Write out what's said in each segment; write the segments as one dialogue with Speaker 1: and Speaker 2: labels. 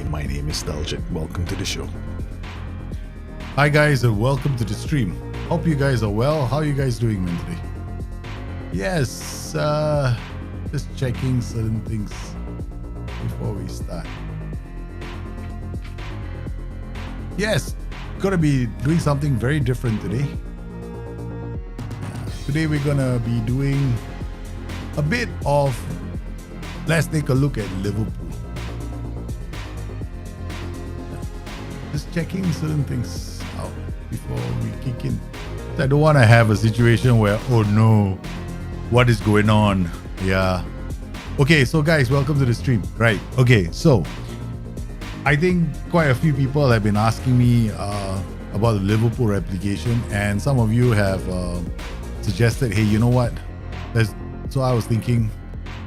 Speaker 1: My name is Daljit. Welcome to the show.
Speaker 2: Hi guys and welcome to the stream. Hope you guys are well. How are you guys doing mentally? Yes, just checking certain things before we start. Yes, gonna be doing something very different today. Today we're gonna be doing a bit of, let's take a look at Liverpool. Just checking certain things out before we kick in. I don't want to have a situation where, oh no, what is going on? Yeah. Okay, so guys, welcome to the stream. Right. Okay, so I think quite a few people have been asking me about the Liverpool replication, and some of you have suggested, hey, you know what? So I was thinking,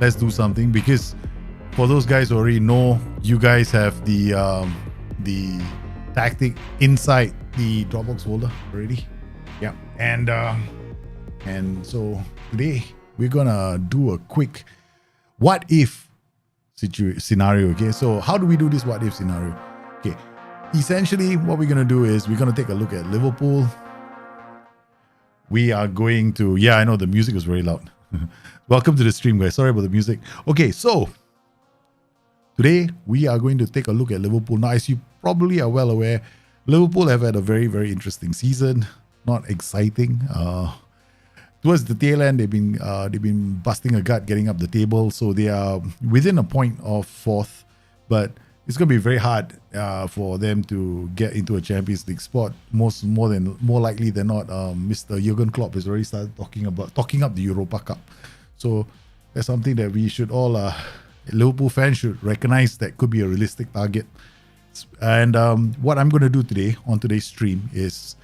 Speaker 2: let's do something, because for those guys who already know, you guys have the tactic inside the Dropbox folder already. Yeah, and so today we're gonna do a quick what if scenario. Okay, so how do we do this what if scenario? Okay, essentially what we're gonna do is we're gonna take a look at Liverpool. We are going to, yeah, I know the music is very loud. Welcome to the stream, guys. Sorry about the music. Okay, so today we are going to take a look at Liverpool. Now, as you probably are well aware, Liverpool have had a very, very interesting season. Not exciting. Towards the tail end, they've been busting a gut, getting up the table. So they are within a point of fourth, but it's going to be very hard for them to get into a Champions League spot. More likely than not, Mr. Jurgen Klopp has already started talking up the Europa Cup. So that's something that we should all, Liverpool fans should recognize that could be a realistic target. And what I'm going to do today on today's stream is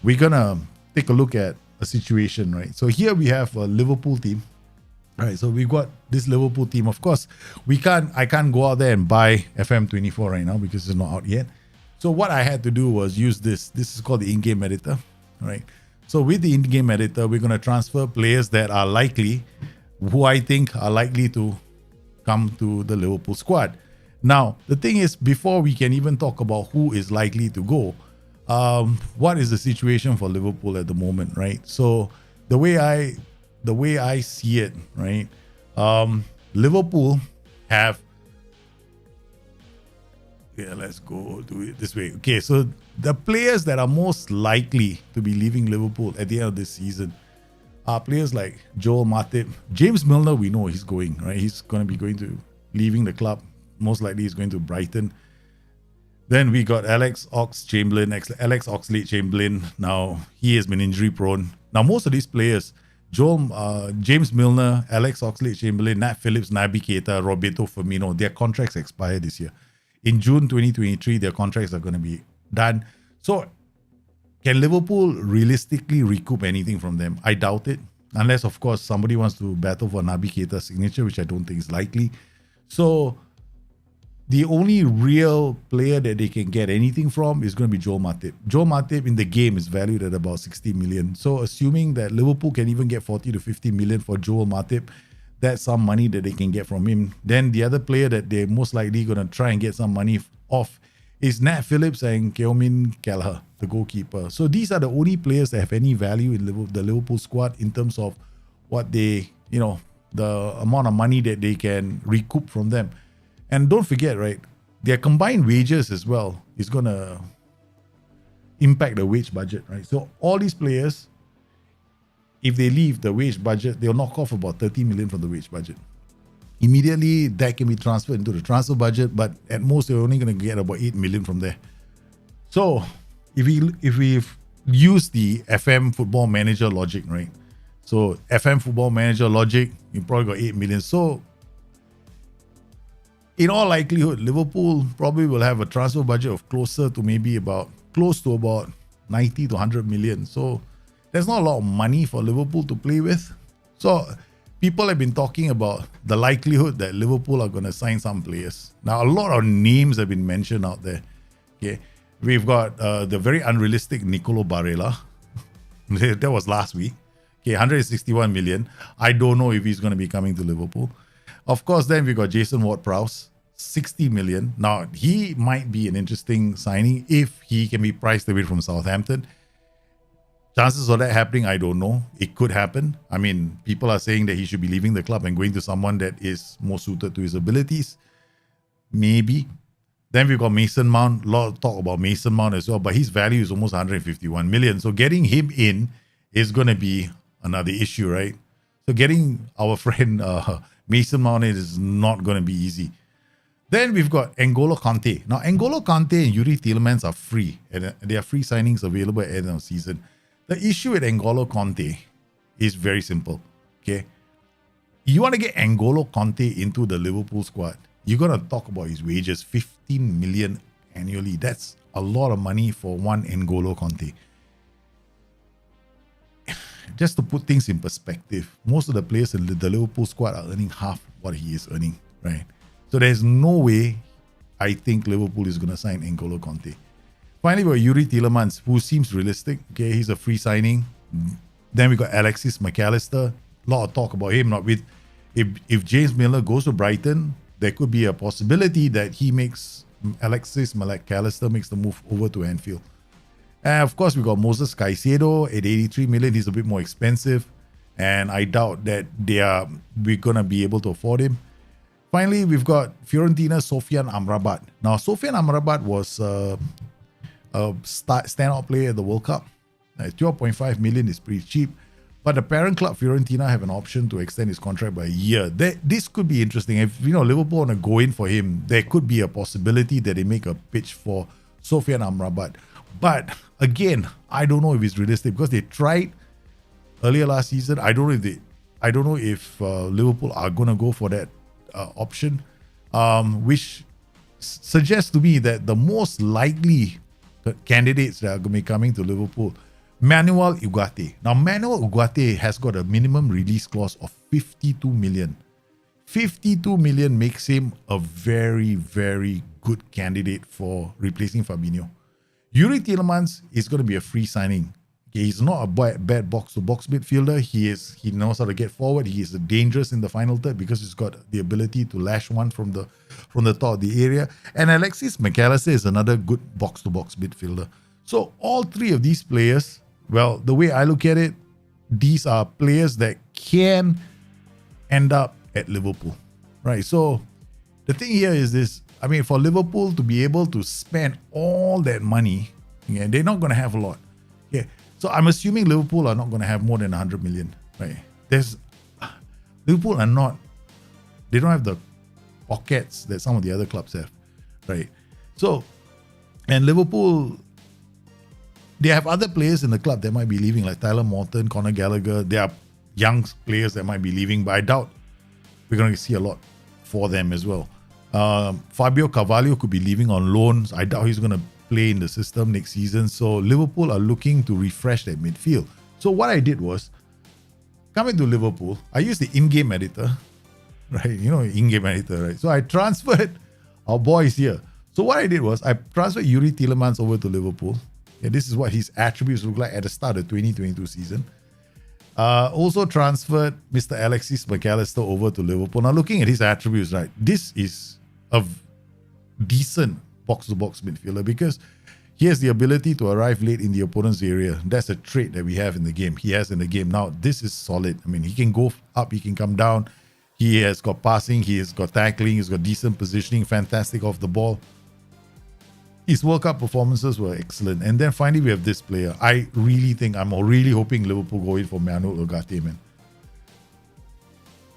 Speaker 2: we're going to take a look at a situation, right? So here we have a Liverpool team. Right, so we've got this Liverpool team. Of course, I can't go out there and buy FM24 right now because it's not out yet. So what I had to do was use this. This is called the in-game editor, right? So with the in-game editor, we're going to transfer players that are likely, who I think are likely to come to the Liverpool squad. Now, the thing is, before we can even talk about who is likely to go, what is the situation for Liverpool at the moment, right? So the way I see it, right? Liverpool have, let's go do it this way. Okay, so the players that are most likely to be leaving Liverpool at the end of this season are players like Joel Matip. James Milner, we know he's going, right? He's going to be leaving the club. Most likely he's going to Brighton. Then we got Alex Oxlade-Chamberlain. Now, he has been injury prone. Now, most of these players, James Milner, Alex Oxlade-Chamberlain, Nat Phillips, Naby Keita, Roberto Firmino, their contracts expire this year. In June 2023, their contracts are going to be done. So, can Liverpool realistically recoup anything from them? I doubt it. Unless, of course, somebody wants to battle for Naby Keita's signature, which I don't think is likely. So, the only real player that they can get anything from is going to be Joel Matip. Joel Matip in the game is valued at about 60 million. So assuming that Liverpool can even get 40 to 50 million for Joel Matip, that's some money that they can get from him. Then the other player that they're most likely going to try and get some money off is Nat Phillips and Keomin Kelleher, the goalkeeper. So these are the only players that have any value in the Liverpool squad in terms of what they, the amount of money that they can recoup from them. And don't forget, right, their combined wages as well is going to impact the wage budget, right? So all these players, if they leave the wage budget, they'll knock off about 30 million from the wage budget. Immediately, that can be transferred into the transfer budget, but at most, they're only going to get about 8 million from there. So if we use the FM Football Manager logic, right? So FM Football Manager logic, you probably got 8 million. So in all likelihood, Liverpool probably will have a transfer budget of close to about 90 to 100 million. So there's not a lot of money for Liverpool to play with. So people have been talking about the likelihood that Liverpool are going to sign some players. Now, a lot of names have been mentioned out there. Okay, we've got the very unrealistic Nicolo Barella. That was last week. Okay, 161 million. I don't know if he's going to be coming to Liverpool. Of course, then we got Jason Ward-Prowse. 60 million. Now, he might be an interesting signing if he can be priced away from Southampton. Chances of that happening, I don't know. It could happen. I mean, people are saying that he should be leaving the club and going to someone that is more suited to his abilities. Maybe. Then we've got Mason Mount. A lot of talk about Mason Mount as well, but his value is almost 151 million. So getting him in is going to be another issue, right? So getting our friend Mason Mount in is not going to be easy. Then we've got N'Golo Kante. Now, N'Golo Kante and Yuri Tielemans are free, and they are free signings available at the end of the season. The issue with N'Golo Kante is very simple, okay? You want to get N'Golo Kante into the Liverpool squad, you're going to talk about his wages, 15 million annually. That's a lot of money for one N'Golo Kante. Just to put things in perspective, most of the players in the Liverpool squad are earning half what he is earning, right? So there's no way I think Liverpool is going to sign N'Golo Kante. Finally, we got Yuri Tielemans, who seems realistic. Okay, he's a free signing. Then we got Alexis McAllister. A lot of talk about him. Not with if James Milner goes to Brighton, there could be a possibility that he makes Alexis McAllister makes the move over to Anfield. And of course, we got Moses Caicedo at 83 million. He's a bit more expensive, and I doubt that we're gonna be able to afford him. Finally, we've got Fiorentina's Sofian Amrabat. Now, Sofian Amrabat was a standout player at the World Cup. 12.5 million is pretty cheap. But the parent club, Fiorentina, have an option to extend his contract by a year. This could be interesting. If Liverpool want to go in for him, there could be a possibility that they make a pitch for Sofian Amrabat. But again, I don't know if it's realistic because they tried earlier last season. I don't know if Liverpool are going to go for that option, which suggests to me that the most likely candidates that are going to be coming to Liverpool, Manuel Ugarte. Now, Manuel Ugarte has got a minimum release clause of 52 million. 52 million makes him a very, very good candidate for replacing Fabinho. Yuri Tielemans is going to be a free signing. Okay, he's not a bad box-to-box midfielder. He knows how to get forward. He is dangerous in the final third because he's got the ability to lash one from the top of the area. And Alexis McAllister is another good box-to-box midfielder. So all three of these players, well, the way I look at it, these are players that can end up at Liverpool, right? So the thing here is this. I mean, for Liverpool to be able to spend all that money, yeah, they're not going to have a lot. Yeah. So I'm assuming Liverpool are not going to have more than 100 million, right? Liverpool are not, they don't have the pockets that some of the other clubs have, right? So, and Liverpool, they have other players in the club that might be leaving, like Tyler Morton, Conor Gallagher. There are young players that might be leaving, but I doubt we're going to see a lot for them as well. Fabio Carvalho could be leaving on loans. I doubt he's going to play in the system next season. So Liverpool are looking to refresh their midfield. So what I did was, coming to Liverpool, I used the in-game editor, right? In-game editor, right? So I transferred our boys here. So what I did was, I transferred Yuri Tielemans over to Liverpool. Yeah, this is what his attributes look like at the start of the 2022 season. Also transferred Mr. Alexis McAllister over to Liverpool. Now, looking at his attributes, right, this is a decent box-to-box midfielder because he has the ability to arrive late in the opponent's area. That's a trait that we have in the game. He has in the game. Now, this is solid. I mean, he can go up, he can come down. He has got passing, he has got tackling, he's got decent positioning, fantastic off the ball. His World Cup performances were excellent. And then finally, we have this player. I'm really hoping Liverpool go in for Manuel Ugarte, man.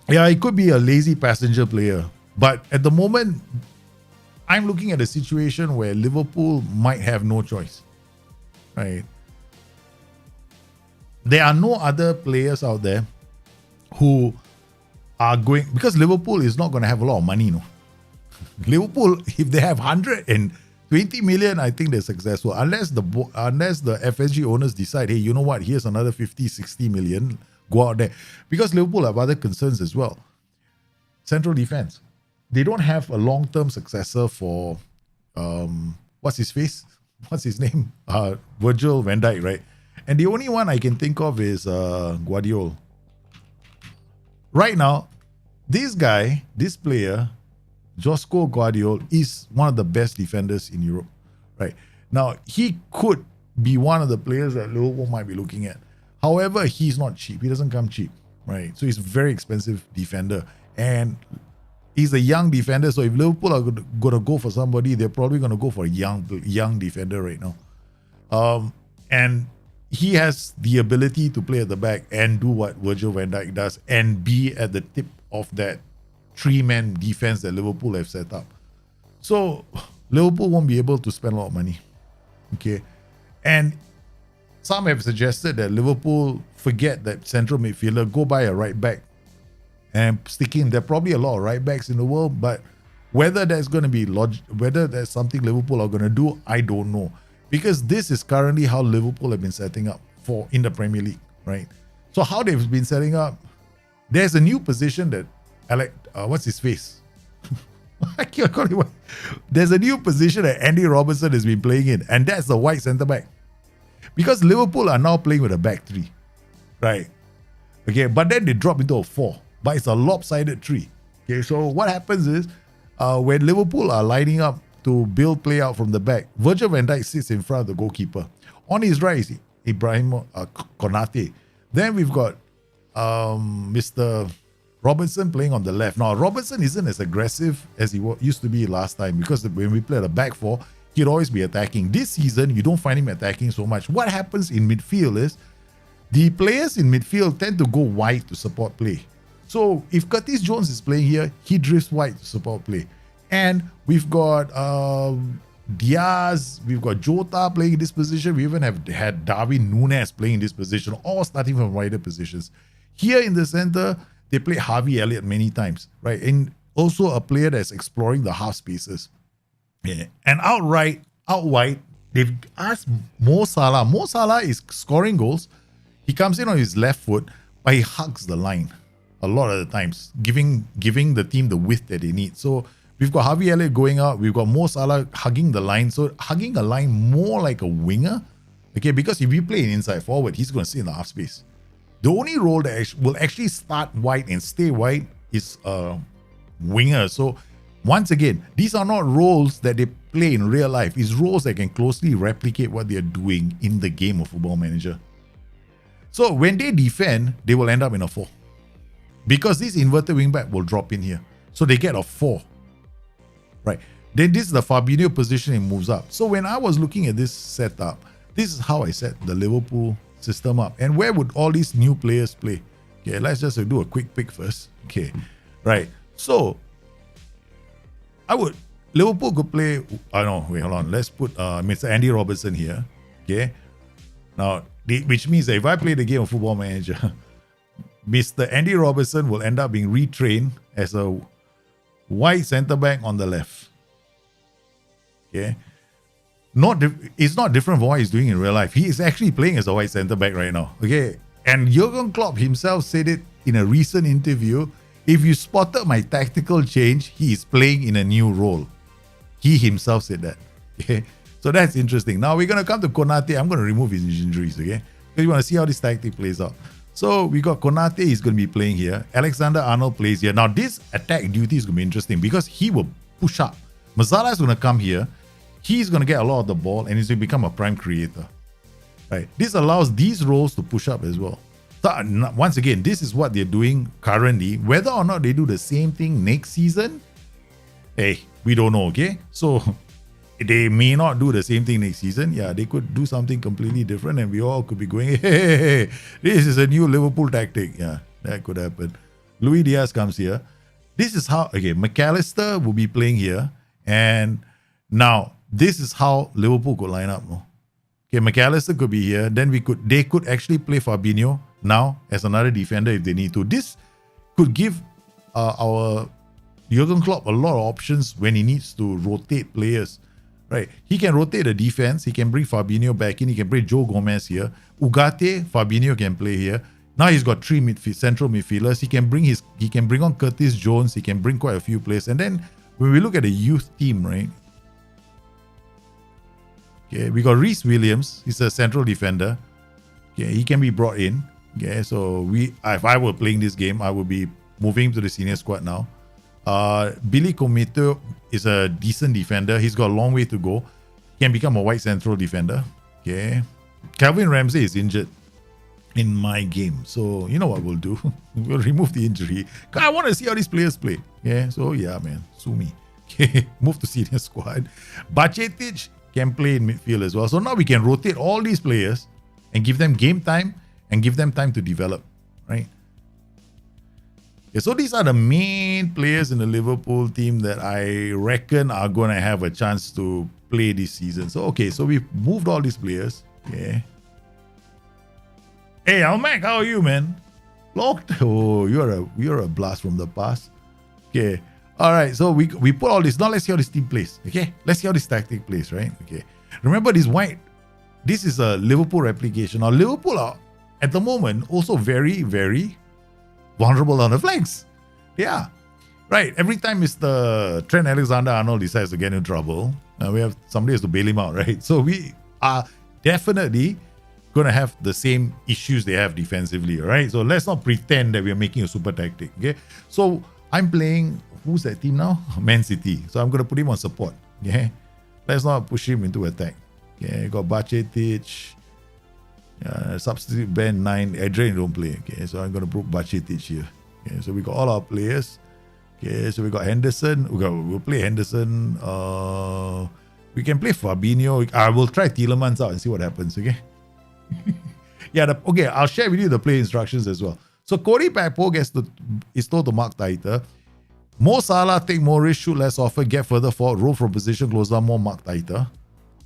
Speaker 2: Yeah, it could be a lazy passenger player. But at the moment, I'm looking at a situation where Liverpool might have no choice. Right? There are no other players out there who are going... Because Liverpool is not going to have a lot of money, Liverpool, if they have 120 million, I think they're successful. Unless the FSG owners decide, hey, you know what? Here's another 50, 60 million. Go out there. Because Liverpool have other concerns as well. Central defense. They don't have a long-term successor for, what's his name? Virgil van Dijk, right? And the only one I can think of is Guardiola. Right now, this player, Josko Guardiola is one of the best defenders in Europe, right? Now, he could be one of the players that Liverpool might be looking at. However, he's not cheap. He doesn't come cheap, right? So he's a very expensive defender. And he's a young defender. So if Liverpool are going to go for somebody, they're probably going to go for a young defender right now. And he has the ability to play at the back and do what Virgil van Dijk does and be at the tip of that three-man defense that Liverpool have set up. So Liverpool won't be able to spend a lot of money. Okay. And some have suggested that Liverpool forget that central midfielder, go buy a right back and stick in. There are probably a lot of right backs in the world, but whether that's going to be whether that's something Liverpool are going to do, I don't know. Because this is currently how Liverpool have been setting up in the Premier League, right? So how they've been setting up, there's a new position that what's his face? I can't call him. There's a new position that Andy Robertson has been playing in, and that's the white centre back. Because Liverpool are now playing with a back three, right? Okay, but then they drop into a 4, but it's a lopsided 3. Okay, so what happens is when Liverpool are lining up to build play out from the back, Virgil van Dijk sits in front of the goalkeeper. On his right is Ibrahim Konate. Then we've got Mr. Robertson playing on the left. Now, Robertson isn't as aggressive as he used to be last time, because when we played a back 4, he'd always be attacking. This season, you don't find him attacking so much. What happens in midfield is the players in midfield tend to go wide to support play. So if Curtis Jones is playing here, he drifts wide to support play. And we've got Diaz, we've got Jota playing in this position. We even had Darwin Núñez playing in this position, all starting from wider positions. Here in the center, they play Harvey Elliott many times, right? And also a player that's exploring the half spaces. Yeah. And out wide, they've asked Mo Salah. Mo Salah is scoring goals. He comes in on his left foot, but he hugs the line a lot of the times, giving the team the width that they need. So we've got Harvey Elliott going out. We've got Mo Salah hugging the line. So hugging a line more like a winger. Okay, because if you play an inside forward, he's going to sit in the half space. The only role that will actually start wide and stay wide is a winger. So once again, these are not roles that they play in real life. It's roles that can closely replicate what they're doing in the game of Football Manager. So when they defend, they will end up in a 4. Because this inverted wingback will drop in here. So they get a 4. Right. Then this is the Fabinho position, it moves up. So when I was looking at this setup, this is how I set the Liverpool system up. And where would all these new players play? Okay, let's just do a quick pick first. Okay, right. So Liverpool could play, hold on. Let's put Mr. Andy Robertson here. Okay. Now, which means that if I play the game of Football Manager, Mr. Andy Robertson will end up being retrained as a wide centre back on the left. Okay. It's not different from what he's doing in real life. He is actually playing as a wide centre back right now. Okay. And Jurgen Klopp himself said it in a recent interview. If you spotted my tactical change, he is playing in a new role. He himself said that. Okay. So that's interesting. Now we're going to come to Konate. I'm going to remove his injuries. Okay. Because you want to see how this tactic plays out. So we got Konate, he's going to be playing here. Alexander-Arnold plays here. Now this attack duty is going to be interesting because he will push up. Mazzala is going to come here. He's going to get a lot of the ball and he's going to become a prime creator. Right. This allows these roles to push up as well. So once again, this is what they're doing currently. Whether or not they do the same thing next season, hey, we don't know, okay? So they may not do the same thing next season. Yeah, they could do something completely different and we all could be going, hey, this is a new Liverpool tactic. Yeah, that could happen. Luis Diaz comes here. This is how, okay, McAllister will be playing here. And now, this is how Liverpool could line up. No? Okay, McAllister could be here. Then they could actually play Fabinho now as another defender if they need to. This could give our Jurgen Klopp a lot of options when he needs to rotate players. Right, he can rotate the defense. He can bring Fabinho back in. He can bring Joe Gomez here. Ugarte, Fabinho can play here. Now he's got 3 central midfielders. He can bring on Curtis Jones. He can bring quite a few players. And then when we look at the youth team, right? Okay, we got Reece Williams. He's a central defender. Okay, he can be brought in. Okay, so if I were playing this game, I would be moving him to the senior squad now. Billy Comito is a decent defender. He's got a long way to go. Can become a white central defender. Okay. Calvin Ramsey is injured in my game. So, you know what we'll do? We'll remove the injury. I want to see how these players play. Yeah. So, yeah, man. Sue me. Okay. Move to senior squad. Bustthenet can play in midfield as well. So now we can rotate all these players and give them game time and give them time to develop. Right? Okay, so these are the main players in the Liverpool team that I reckon are going to have a chance to play this season. So, okay, so we've moved all these players. Okay. Hey, Almac, how are you, man? Locked? Oh, you're a blast from the past. Okay. All right, so we put all this. Now let's see how this team plays. Okay. Let's see how this tactic plays, right? Okay. Remember this white. This is a Liverpool replication. Now, Liverpool are, at the moment, also very, very vulnerable on the flanks. Yeah. Right. Every time Mr. Trent Alexander-Arnold decides to get in trouble, we have somebody has to bail him out, right? So we are definitely going to have the same issues they have defensively, right? So let's not pretend that we're making a super tactic, okay? So I'm playing, who's that team now? Man City. So I'm going to put him on support, okay? Let's not push him into attack. Okay, got Bustthenet, substitute Ben 9. Adrian don't play, okay? So I'm going to put Bustthenet here. Okay, so we got all our players. Okay, so we got Henderson. We'll play Henderson. We can play Fabinho. I will try Tielemans out and see what happens, okay? Yeah, okay, I'll share with you the play instructions as well. So Cody Papo is told to mark tighter. Mo Salah, take more risk, shoot less often, get further forward, roll from position, close down more, mark tighter.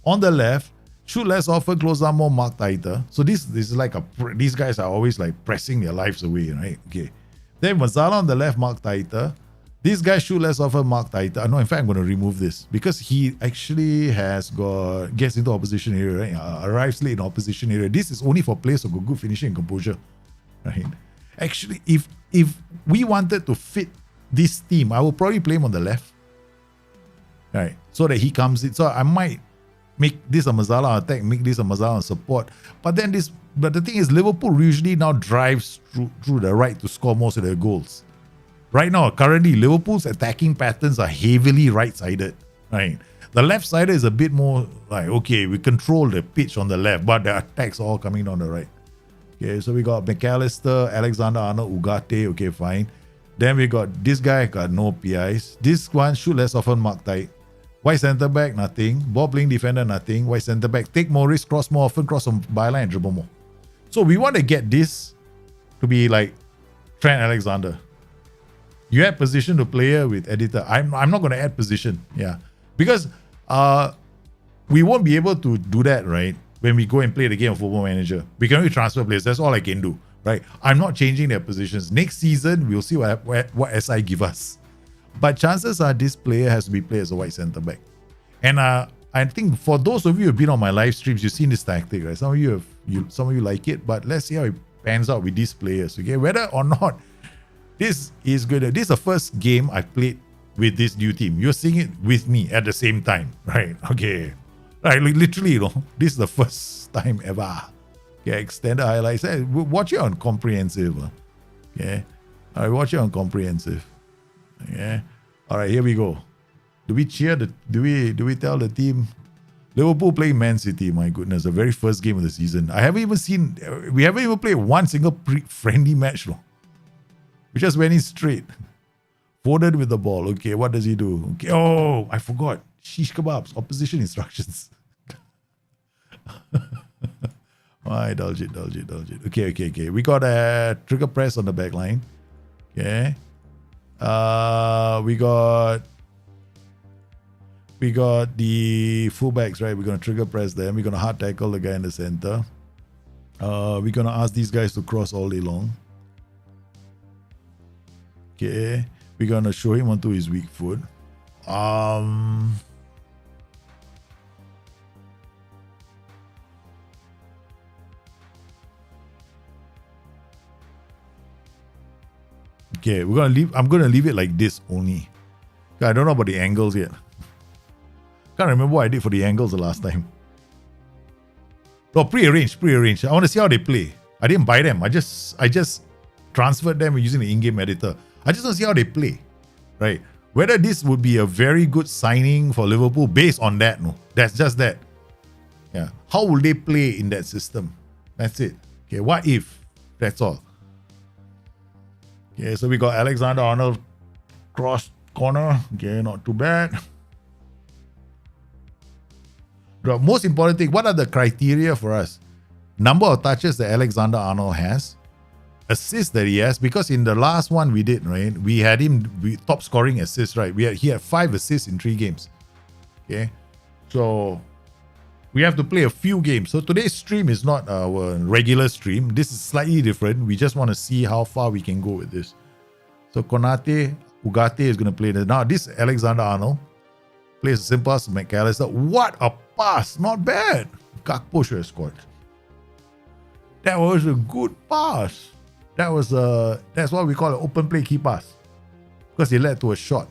Speaker 2: On the left, shoot less often, close down more, mark tighter. So this is like these guys are always like pressing their lives away, right? Okay. Then Mazala on the left, mark tighter. These guys shoot less often, mark tighter. No, in fact, I'm going to remove this because he actually gets into opposition area, right? Arrives late in opposition area. This is only for players who got good finishing and composure, right? Actually, if we wanted to fit this team, I will probably play him on the left, right? So that he comes in. So I might make this a Mazala attack, make this a Mazala support. But the thing is, Liverpool usually now drives through the right to score most of their goals. Right now, currently, Liverpool's attacking patterns are heavily right-sided, right? The left-sided is a bit more like, okay, we control the pitch on the left, but the attacks are all coming down the right. Okay, so we got McAllister, Alexander-Arnold, Ugarte, okay, fine. Then we got this guy, got no PIs. This one, shoot less often, mark tight. White centre-back, nothing. Ball playing defender, nothing. White centre-back, take more risk, cross more often, cross on byline and dribble more. So we want to get this to be like Trent Alexander. You add position to player with editor. I'm not going to add position, yeah, because we won't be able to do that, right? When we go and play the game of Football Manager, we can only transfer players. That's all I can do, right? I'm not changing their positions. Next season, we'll see what SI give us. But chances are this player has to be played as a white centre back. And I think for those of you who've been on my live streams, you've seen this tactic, right? Some of you like it, but let's see how it pans out with these players. Okay, whether or not this is good. This is the first game I played with this new team. You're seeing it with me at the same time, right? Okay. Right, literally, this is the first time ever. Okay, extended highlights. Hey, watch it on comprehensive. Okay. All right, watch it on comprehensive. Okay. All right, here we go. Do we cheer? Do we tell the team? Liverpool playing Man City. My goodness, the very first game of the season. We haven't even played one single friendly match. We just went in straight. Foden with the ball. Okay, what does he do? Okay, oh, I forgot. Shish kebabs. Opposition instructions. Indulge it. Okay. We got a trigger press on the back line. Okay. We got the fullbacks, right? We're going to trigger press them. We're going to hard tackle the guy in the center. We're going to ask these guys to cross all day long. Okay, we're gonna show him onto his weak foot. Okay, I'm gonna leave it like this only. I don't know about the angles yet. Can't remember what I did for the angles the last time. No, pre-arranged. I want to see how they play. I didn't buy them. I just transferred them using the in-game editor. I just want to see how they play, right? Whether this would be a very good signing for Liverpool based on that, no. That's just that. Yeah. How will they play in that system? That's it. Okay, what if? That's all. Okay, so we got Alexander-Arnold cross corner. Okay, not too bad. The most important thing, what are the criteria for us? Number of touches that Alexander-Arnold has, assists that he has, because in the last one we did, right, we had him top scoring assists, right? He had 5 assists in 3 games. Okay, so we have to play a few games. So today's stream is not our regular stream. This is slightly different. We just want to see how far we can go with this. So Konate, Ugarte is going to play this. Now this Alexander-Arnold plays a simple pass to McAllister. What a pass! Not bad. Gakpo should have scored. That was a good pass. That's what we call an open play key pass, because it led to a shot.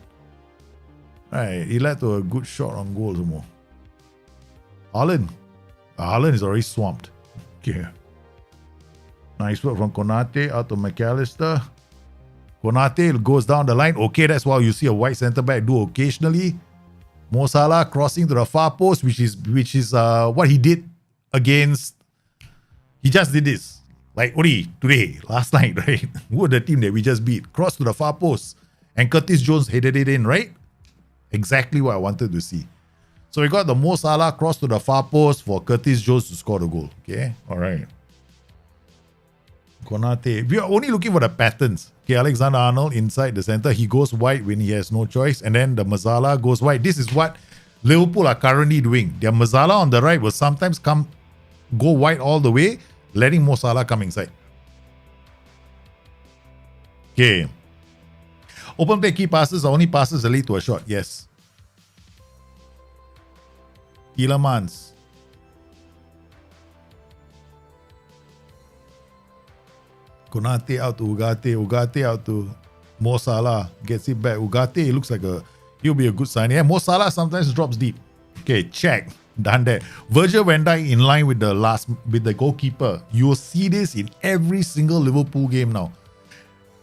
Speaker 2: Right, it led to a good shot on goal some more. Haaland is already swamped. Okay. Nice work from Konate out to McAllister. Konate goes down the line. Okay, that's why you see a white centre back do occasionally. Mo Salah crossing to the far post, which is what he did against. He just did this. Like only today, last night, right? Who were the team that we just beat? Cross to the far post. And Curtis Jones headed it in, right? Exactly what I wanted to see. So we got the Mo Salah cross to the far post for Curtis Jones to score the goal. Okay, all right. Konate. We are only looking for the patterns. Okay, Alexander-Arnold inside the center. He goes wide when he has no choice. And then the Mazzala goes wide. This is what Liverpool are currently doing. Their Mazzala on the right will sometimes go wide all the way, letting Mo Salah come inside. Okay. Open play key passes are only passes that lead to a shot. Yes. Tielemans. Konate out to Ugarte. Ugarte out to Mo Salah. Gets it back. Ugarte, it looks like he'll be a good sign. Yeah, Mo Salah sometimes drops deep. Okay, check. Done that. Virgil van Dijk in line with the goalkeeper. You will see this in every single Liverpool game now.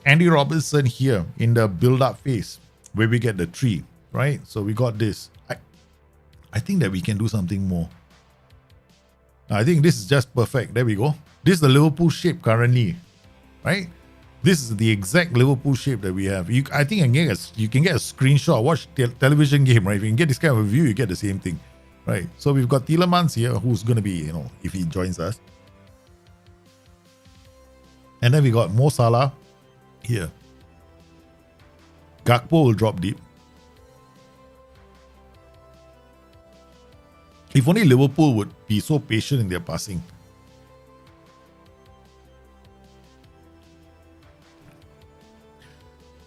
Speaker 2: Andy Robertson here in the build-up phase where we get the 3, right? So we got this. I think that we can do something more. I think this is just perfect. There we go. This is the Liverpool shape currently, right? This is the exact Liverpool shape that we have. I think you can get a screenshot, watch television game, right? If you can get this kind of a view, you get the same thing, right? So we've got Tielemans here, who's going to be, if he joins us. And then we got Mo Salah here. Gakpo will drop deep. If only Liverpool would be so patient in their passing.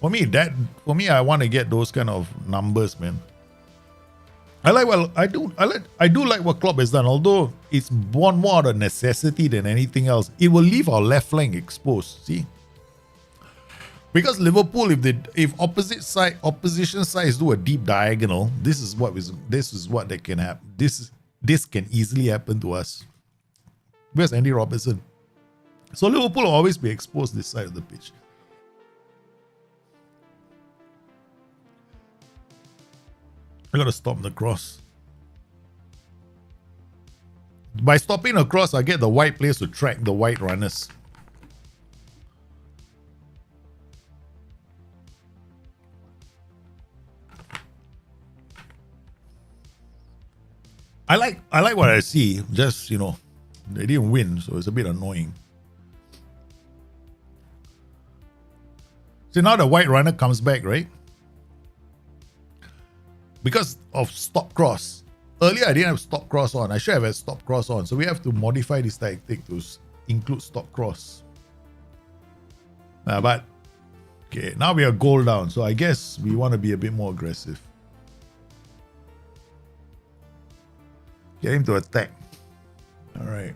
Speaker 2: For me, I want to get those kind of numbers, man. I do like what Klopp has done, although it's born more out of necessity than anything else. It will leave our left flank exposed. See, because Liverpool, if opposition sides do a deep diagonal, this is what that can happen. This can easily happen to us. Where's Andy Robertson? So Liverpool will always be exposed this side of the pitch. I gotta stop the cross. By stopping the cross, I get the wide players to track the wide runners. I like what I see. Just, they didn't win, so it's a bit annoying. So now the wide runner comes back, right? Because of stop cross. Earlier, I didn't have stop cross on. I should have had stop cross on. So we have to modify this tactic to include stop cross. But, okay, now we are goal down. So I guess we want to be a bit more aggressive. Get him to attack. All right.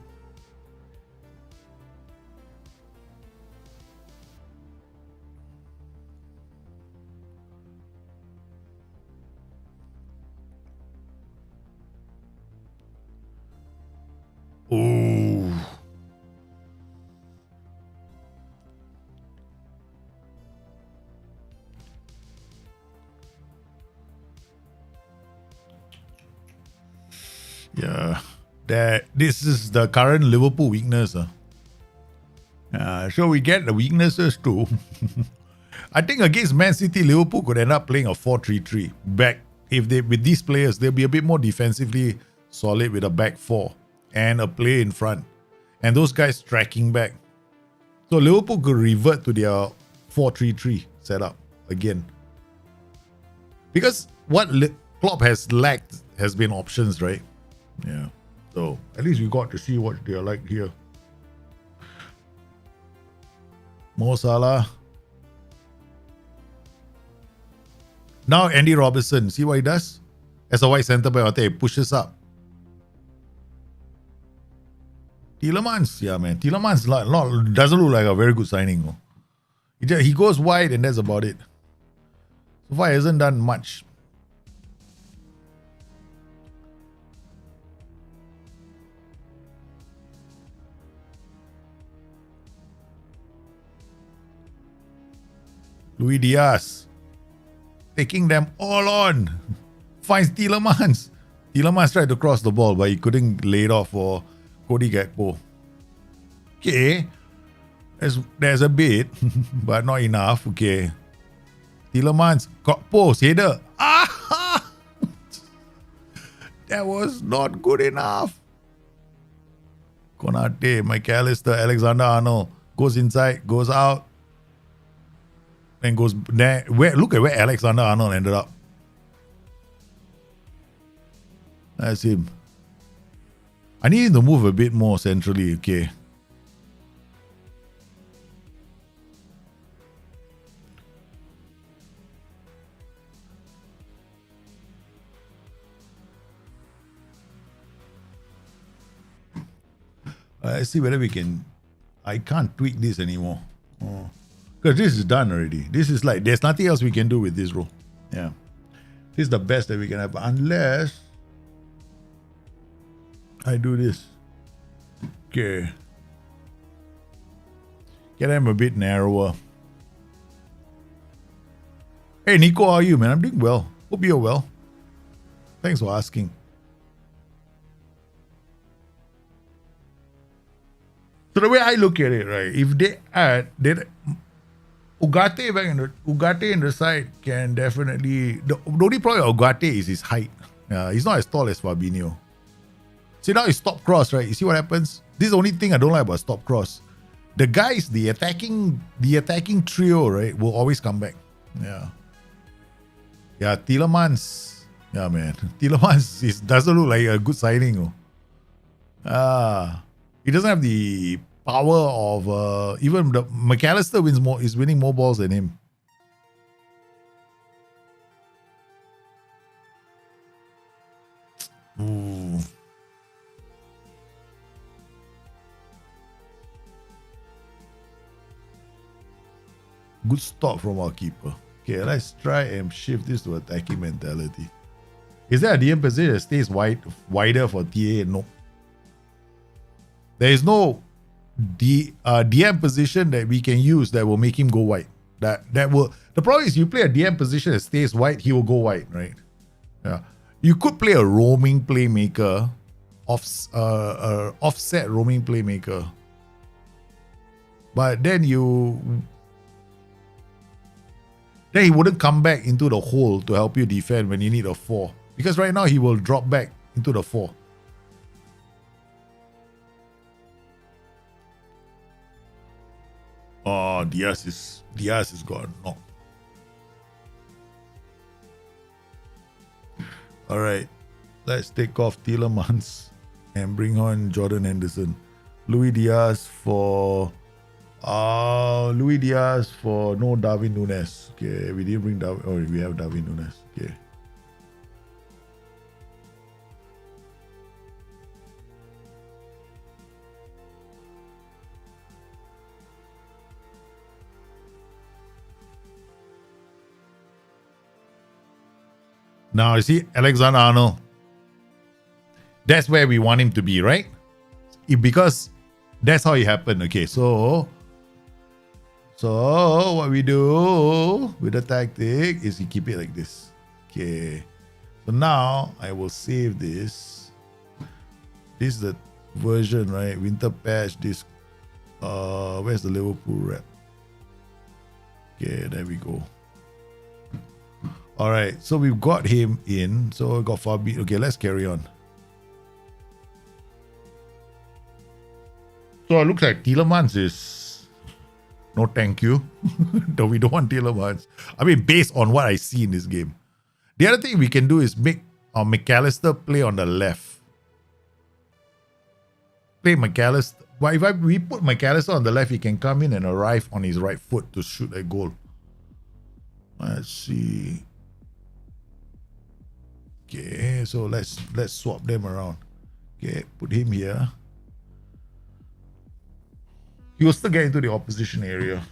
Speaker 2: Ooh. Yeah. This is the current Liverpool weakness. So we get the weaknesses too. I think against Man City, Liverpool could end up playing a 4-3-3 back. If they with these players, they'll be a bit more defensively solid with a back four and a player in front, and those guys tracking back. So Liverpool could revert to their 4-3-3 setup again. Because what Klopp has lacked has been options, right? Yeah. So at least we got to see what they are like here. Mo Salah. Now Andy Robertson, see what he does? As a white centre back, he pushes up. Tielemans, yeah man. Tielemans doesn't look like a very good signing. He goes wide and that's about it. So far he hasn't done much. Luis Diaz. Taking them all on. Finds Tielemans. Tielemans tried to cross the ball, but he couldn't lay it off for Cody Gakpo. Okay. There's a bit, but not enough. Okay. Tielemans. Post, header. Ah! That was not good enough. Konate, McAllister, Alexander-Arnold. Goes inside, goes out. And goes there. Look at where Alexander-Arnold ended up. That's him. I need him to move a bit more centrally. Okay. Let's see whether we can. I can't tweak this anymore. Oh. Because this is done already. This is like, there's nothing else we can do with this role. Yeah. This is the best that we can have. Unless I do this. Okay. Get them a bit narrower. Hey, Nico, how are you, man? I'm doing well. Hope you're well. Thanks for asking. So the way I look at it, right, if they add, Ugarte in the side can definitely. The only problem with Ugarte is his height. He's not as tall as Fabinho. See, now it's stop cross, right? You see what happens? This is the only thing I don't like about stop cross. The guys, the attacking trio, right, will always come back. Yeah. Yeah, Tielemans. Yeah, man. Tielemans doesn't look like a good signing. He doesn't have the power of even the McAllister is winning more balls than him. Ooh. Good stop from our keeper. Okay, let's try and shift this to attacking mentality. Is there a DM position that stays wider for TA? No. There is no DM position that we can use that will make him go wide. That will. The problem is you play a DM position that stays wide, he will go wide, right? Yeah. You could play a roaming playmaker, offset roaming playmaker, but then he wouldn't come back into the hole to help you defend when you need a 4. Because right now he will drop back into the 4. Oh, Diaz is gone. No. All right, let's take off Tielemans and bring on Jordan Henderson. Luis Diaz for no Darwin Núñez. Okay, we didn't bring Darwin. Oh, we have Darwin Núñez. Okay. Now, you see, Alexander-Arnold. That's where we want him to be, right? Because that's how it happened. Okay, so what we do with the tactic is we keep it like this. Okay. So now I will save this. This is the version, right? Winter patch. This. Where's the Liverpool rep? Okay, there we go. All right, so we've got him in. So we got Fabi. Okay, let's carry on. So it looks like Tielemans is no thank you. No, we don't want Tielemans. I mean, based on what I see in this game. The other thing we can do is make McAllister play on the left. Play McAllister. But if we put McAllister on the left, he can come in and arrive on his right foot to shoot a goal. Let's see. Okay, so let's swap them around. Okay, put him here. He will still get into the opposition area.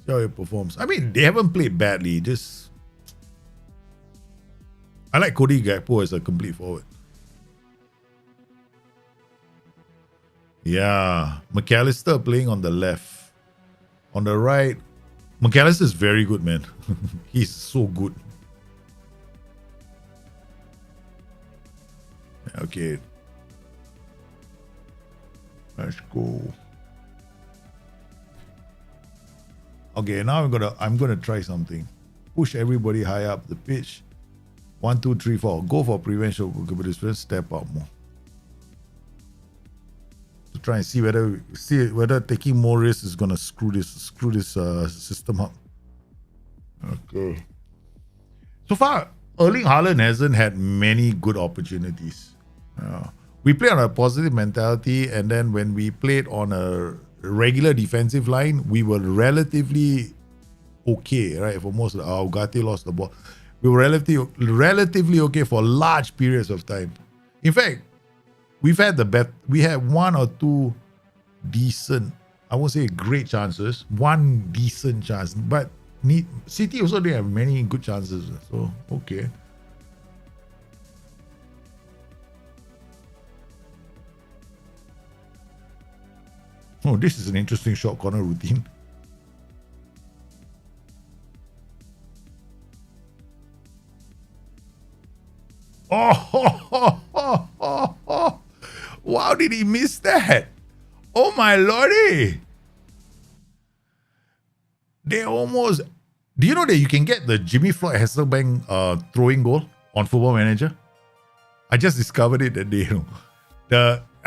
Speaker 2: See how he performs. I mean, they haven't played badly. Just I like Cody Gakpo as a complete forward. Yeah, McAllister playing on the left. On the right, McAllister is very good, man. He's so good. Okay. Let's go. Okay, now I'm gonna try something. Push everybody high up the pitch. 1, 2, 3, 4. Go for prevention. Step up more. To try and see whether taking more risks is gonna screw this system up. Okay. So far, Erling Haaland hasn't had many good opportunities. We play on a positive mentality, and then when we played on a regular defensive line, we were relatively okay, right? For most of Ugarte lost the ball. We were relatively okay for large periods of time. In fact, we had one or two decent, I won't say great chances, one decent chance, but City also didn't have many good chances. So, okay. Oh, this is an interesting short corner routine. Oh, wow, did he miss that? Oh my lordy. They almost... Do you know that you can get the Jimmy Floyd Hasselbank throwing goal on Football Manager? I just discovered it that day.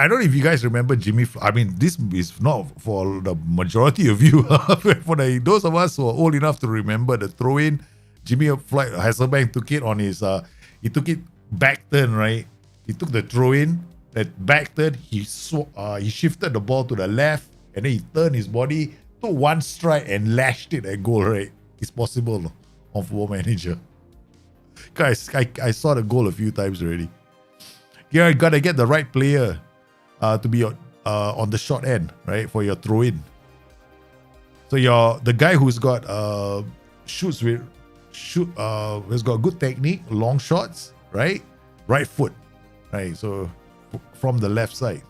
Speaker 2: I don't know if you guys remember Jimmy. I mean, this is not for the majority of you. For those of us who are old enough to remember the throw-in, Jimmy Floyd Hasselbank took it on his. He took it back turn, right? He took the throw-in, that back turn. He shifted the ball to the left, and then he turned his body, took one strike, and lashed it at goal. Right? It's possible on Football Manager. Guys, I saw the goal a few times already. You gotta get the right player to be on the short end, right, for your throw-in. So the guy who's got has got good technique, long shots, right foot, right. So from the left side,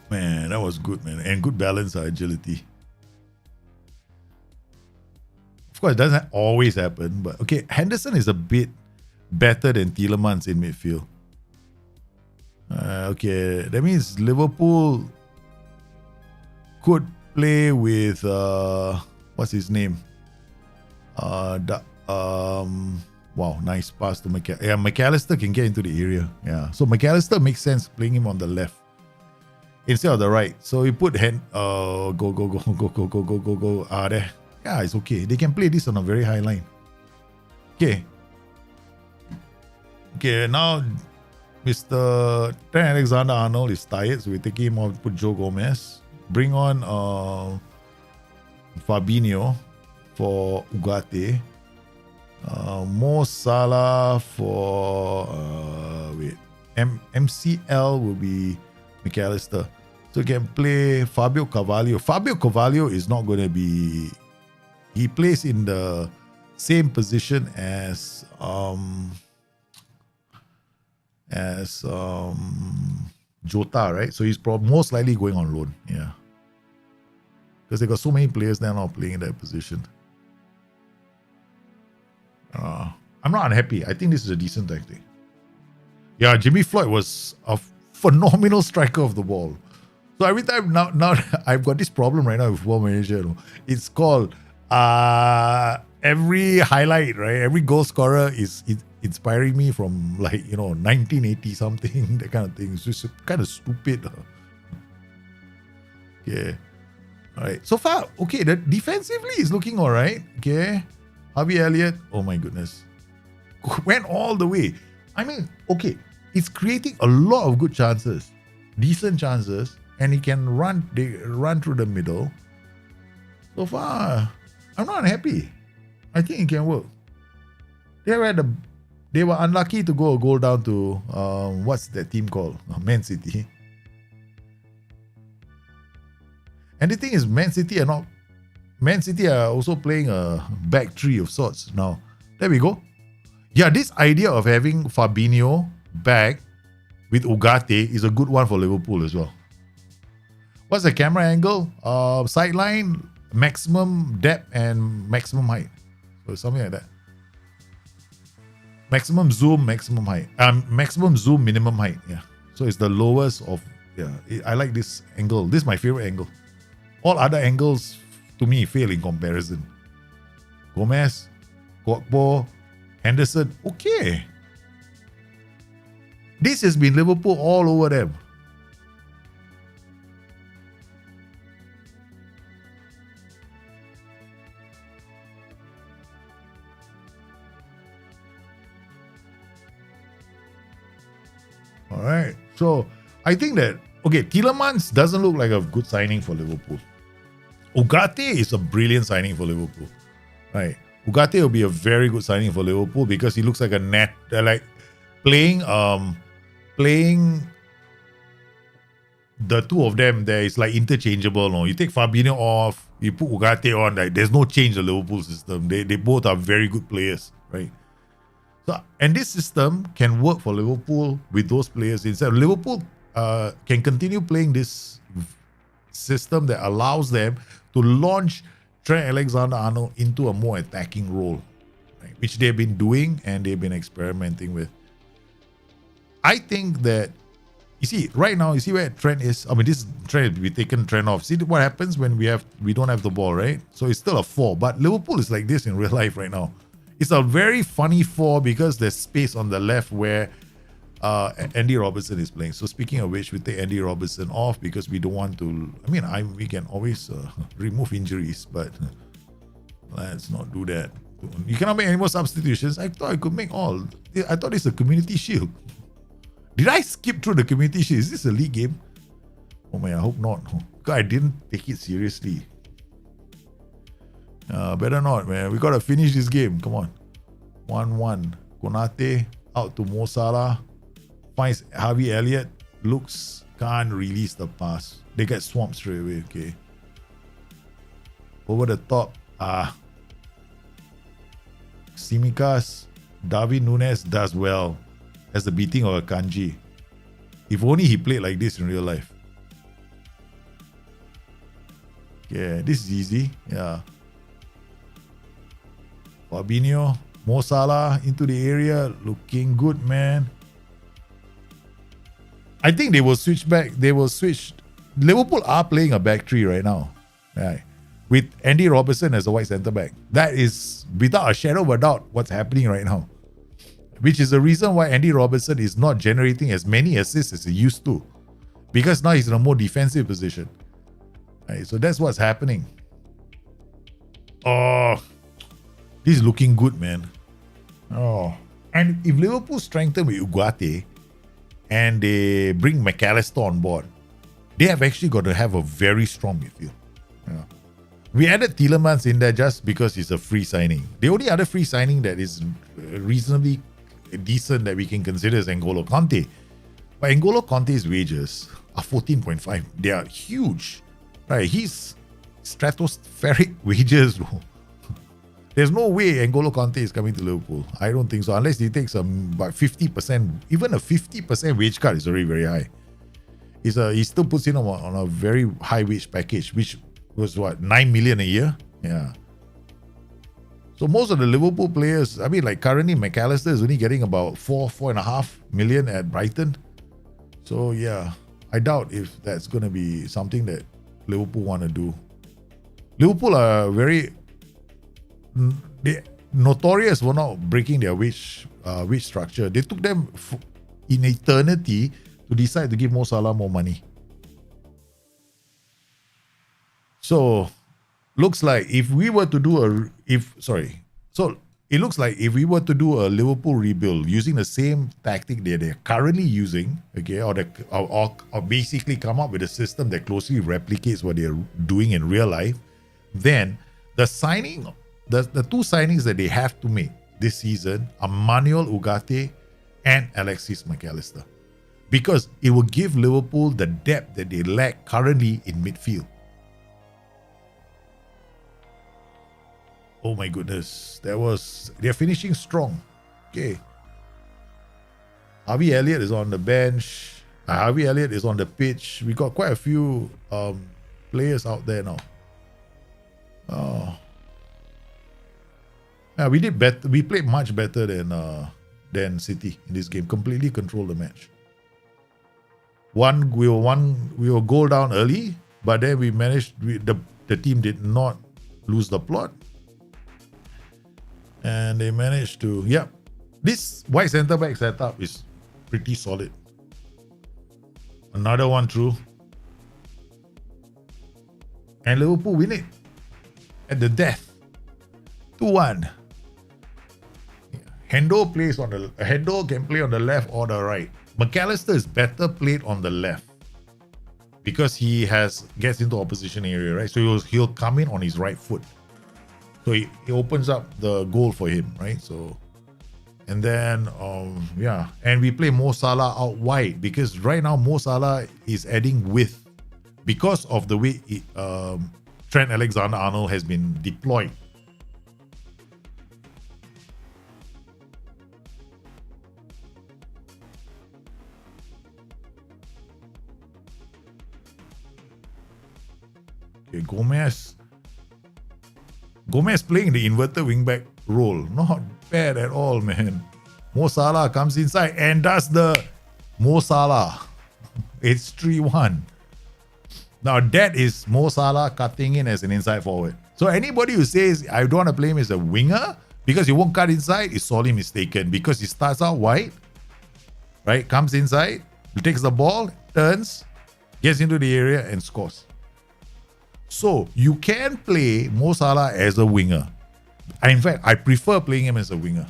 Speaker 2: man, that was good, man, and good balance, agility. Of course, it doesn't always happen, but okay, Henderson is a bit better than Tielemans in midfield. Okay, that means Liverpool could play with what's his name? Wow, nice pass to McAllister. Yeah, McAllister can get into the area. Yeah, so McAllister makes sense playing him on the left instead of the right. So you put go. There. Yeah, it's okay. They can play this on a very high line. Okay, now Mr. Trent Alexander-Arnold is tired, so we take him off, put Joe Gomez. Bring on Fabinho for Ugarte. Mo Salah for MCL will be McAllister. So you can play Fabio Carvalho. Fabio Carvalho is not going to be... He plays in the same position as Jota, right? So he's most likely going on loan. Yeah, because they got so many players now not playing in that position. not unhappy. I think this is a decent tactic. Yeah, Jimmy Floyd was a phenomenal striker of the ball. So every time now I've got this problem right now with Football Manager. It's called every highlight, right? Every goal scorer is inspiring me from 1980 something, that kind of thing. It's just kind of stupid. Okay. All right. So far, okay, the defensively is looking all right. Okay. Harvey Elliott, oh my goodness. Went all the way. I mean, okay, it's creating a lot of good chances, decent chances, and he can run through the middle. So far, I'm not unhappy. I think it can work. They were unlucky to go a goal down to what's that team called? Man City. And the thing is, Man City are also playing a back three of sorts now. There we go. Yeah, this idea of having Fabinho back with Ugarte is a good one for Liverpool as well. What's the camera angle? Sideline, maximum depth and maximum height. So something like that. Maximum zoom, maximum height. Maximum zoom, minimum height. Yeah. So it's the lowest of. Yeah. I like this angle. This is my favorite angle. All other angles to me fail in comparison. Gomez, Gokpo, Henderson. Okay. This has been Liverpool all over them. All right. So I think that, okay, Tielemans doesn't look like a good signing for Liverpool. Ugarte is a brilliant signing for Liverpool. Right. Ugarte will be a very good signing for Liverpool because he looks like a net, like playing the two of them there is like interchangeable. No? You take Fabinho off, you put Ugarte on, like there's no change in the Liverpool system. They both are very good players, right? So, and this system can work for Liverpool with those players. Instead, Liverpool can continue playing this system that allows them to launch Trent Alexander-Arnold into a more attacking role, right? Which they've been doing and they've been experimenting with. I think that, you see, right now, you see where Trent is? I mean, this Trent, we taken Trent off. See what happens when we don't have the ball, right? So it's still a 4, but Liverpool is like this in real life right now. It's a very funny 4 because there's space on the left where Andy Robertson is playing. So speaking of which, we take Andy Robertson off because we don't want to. I mean, we can always remove injuries, but let's not do that. You cannot make any more substitutions. I thought I could make all. I thought it's a community shield. Did I skip through the community shield? Is this a league game? Oh man, I hope not. God, I didn't take it seriously. Better not, man. We gotta finish this game. Come on. 1-1. Konate out to Mo Salah. Finds Harvey Elliott. Can't release the pass. They get swamped straight away. Okay. Over the top. Simikas. Darwin Núñez does well as the beating of a Kanji. If only he played like this in real life. Yeah, this is easy. Yeah. Fabinho, Mo Salah into the area, looking good, man. I think they will switch back. Liverpool are playing a back three right now, right? With Andy Robertson as a white centre back. That is, without a shadow of a doubt, what's happening right now. Which is the reason why Andy Robertson is not generating as many assists as he used to, because now he's in a more defensive position. Right, so that's what's happening. Oh. This is looking good, man. Oh. And if Liverpool strengthen with Ugarte and they bring McAllister on board, they have actually got to have a very strong midfield. Yeah. We added Tielemans in there just because it's a free signing. The only other free signing that is reasonably decent that we can consider is N'Golo Kante. But N'Golo Kante's wages are 14.5. They are huge. Right? He's stratospheric wages. There's no way N'Golo Kante is coming to Liverpool. I don't think so. Unless he takes about 50%. Even a 50% wage cut is already very high. He still puts in on a very high wage package, which was what, 9 million a year? Yeah. So most of the Liverpool players, I mean, like currently McAllister is only getting about 4.5 million at Brighton. So yeah, I doubt if that's going to be something that Liverpool want to do. Liverpool are they notorious for not breaking their wage structure. They took them in eternity to decide to give Mo Salah more money. So looks like if we were to do it looks like if we were to do a Liverpool rebuild using the same tactic that they're currently using, okay, or basically come up with a system that closely replicates what they're doing in real life, then the two signings that they have to make this season are Manuel Ugarte and Alexis McAllister, because it will give Liverpool the depth that they lack currently in midfield. Oh my goodness, they're finishing strong. Okay. Harvey Elliott is on the bench. Harvey Elliott is on the pitch. We got quite a few players out there now. Oh. Yeah, we did better. We played much better than City in this game. Completely controlled the match. We were goal down early, but then we managed. The team did not lose the plot. And they managed to, this wide centre-back setup is pretty solid. Another one through. And Liverpool win it at the death. 2-1. Hendo can play on the left or the right. McAllister is better played on the left because he gets into opposition area, right? So he'll come in on his right foot. So it opens up the goal for him, right? So, and then, and we play Mo Salah out wide because right now Mo Salah is adding width because of the way Trent Alexander-Arnold has been deployed. Okay, Gomez playing the inverted wingback role. Not bad at all, man. Mo Salah comes inside and does the Mo Salah. It's 3-1. Now that is Mo Salah cutting in as an inside forward. So anybody who says, I don't want to play him as a winger because he won't cut inside is sorely mistaken, because he starts out wide, right? Comes inside, takes the ball, turns, gets into the area and scores. So you can play Mo Salah as a winger. In fact, I prefer playing him as a winger.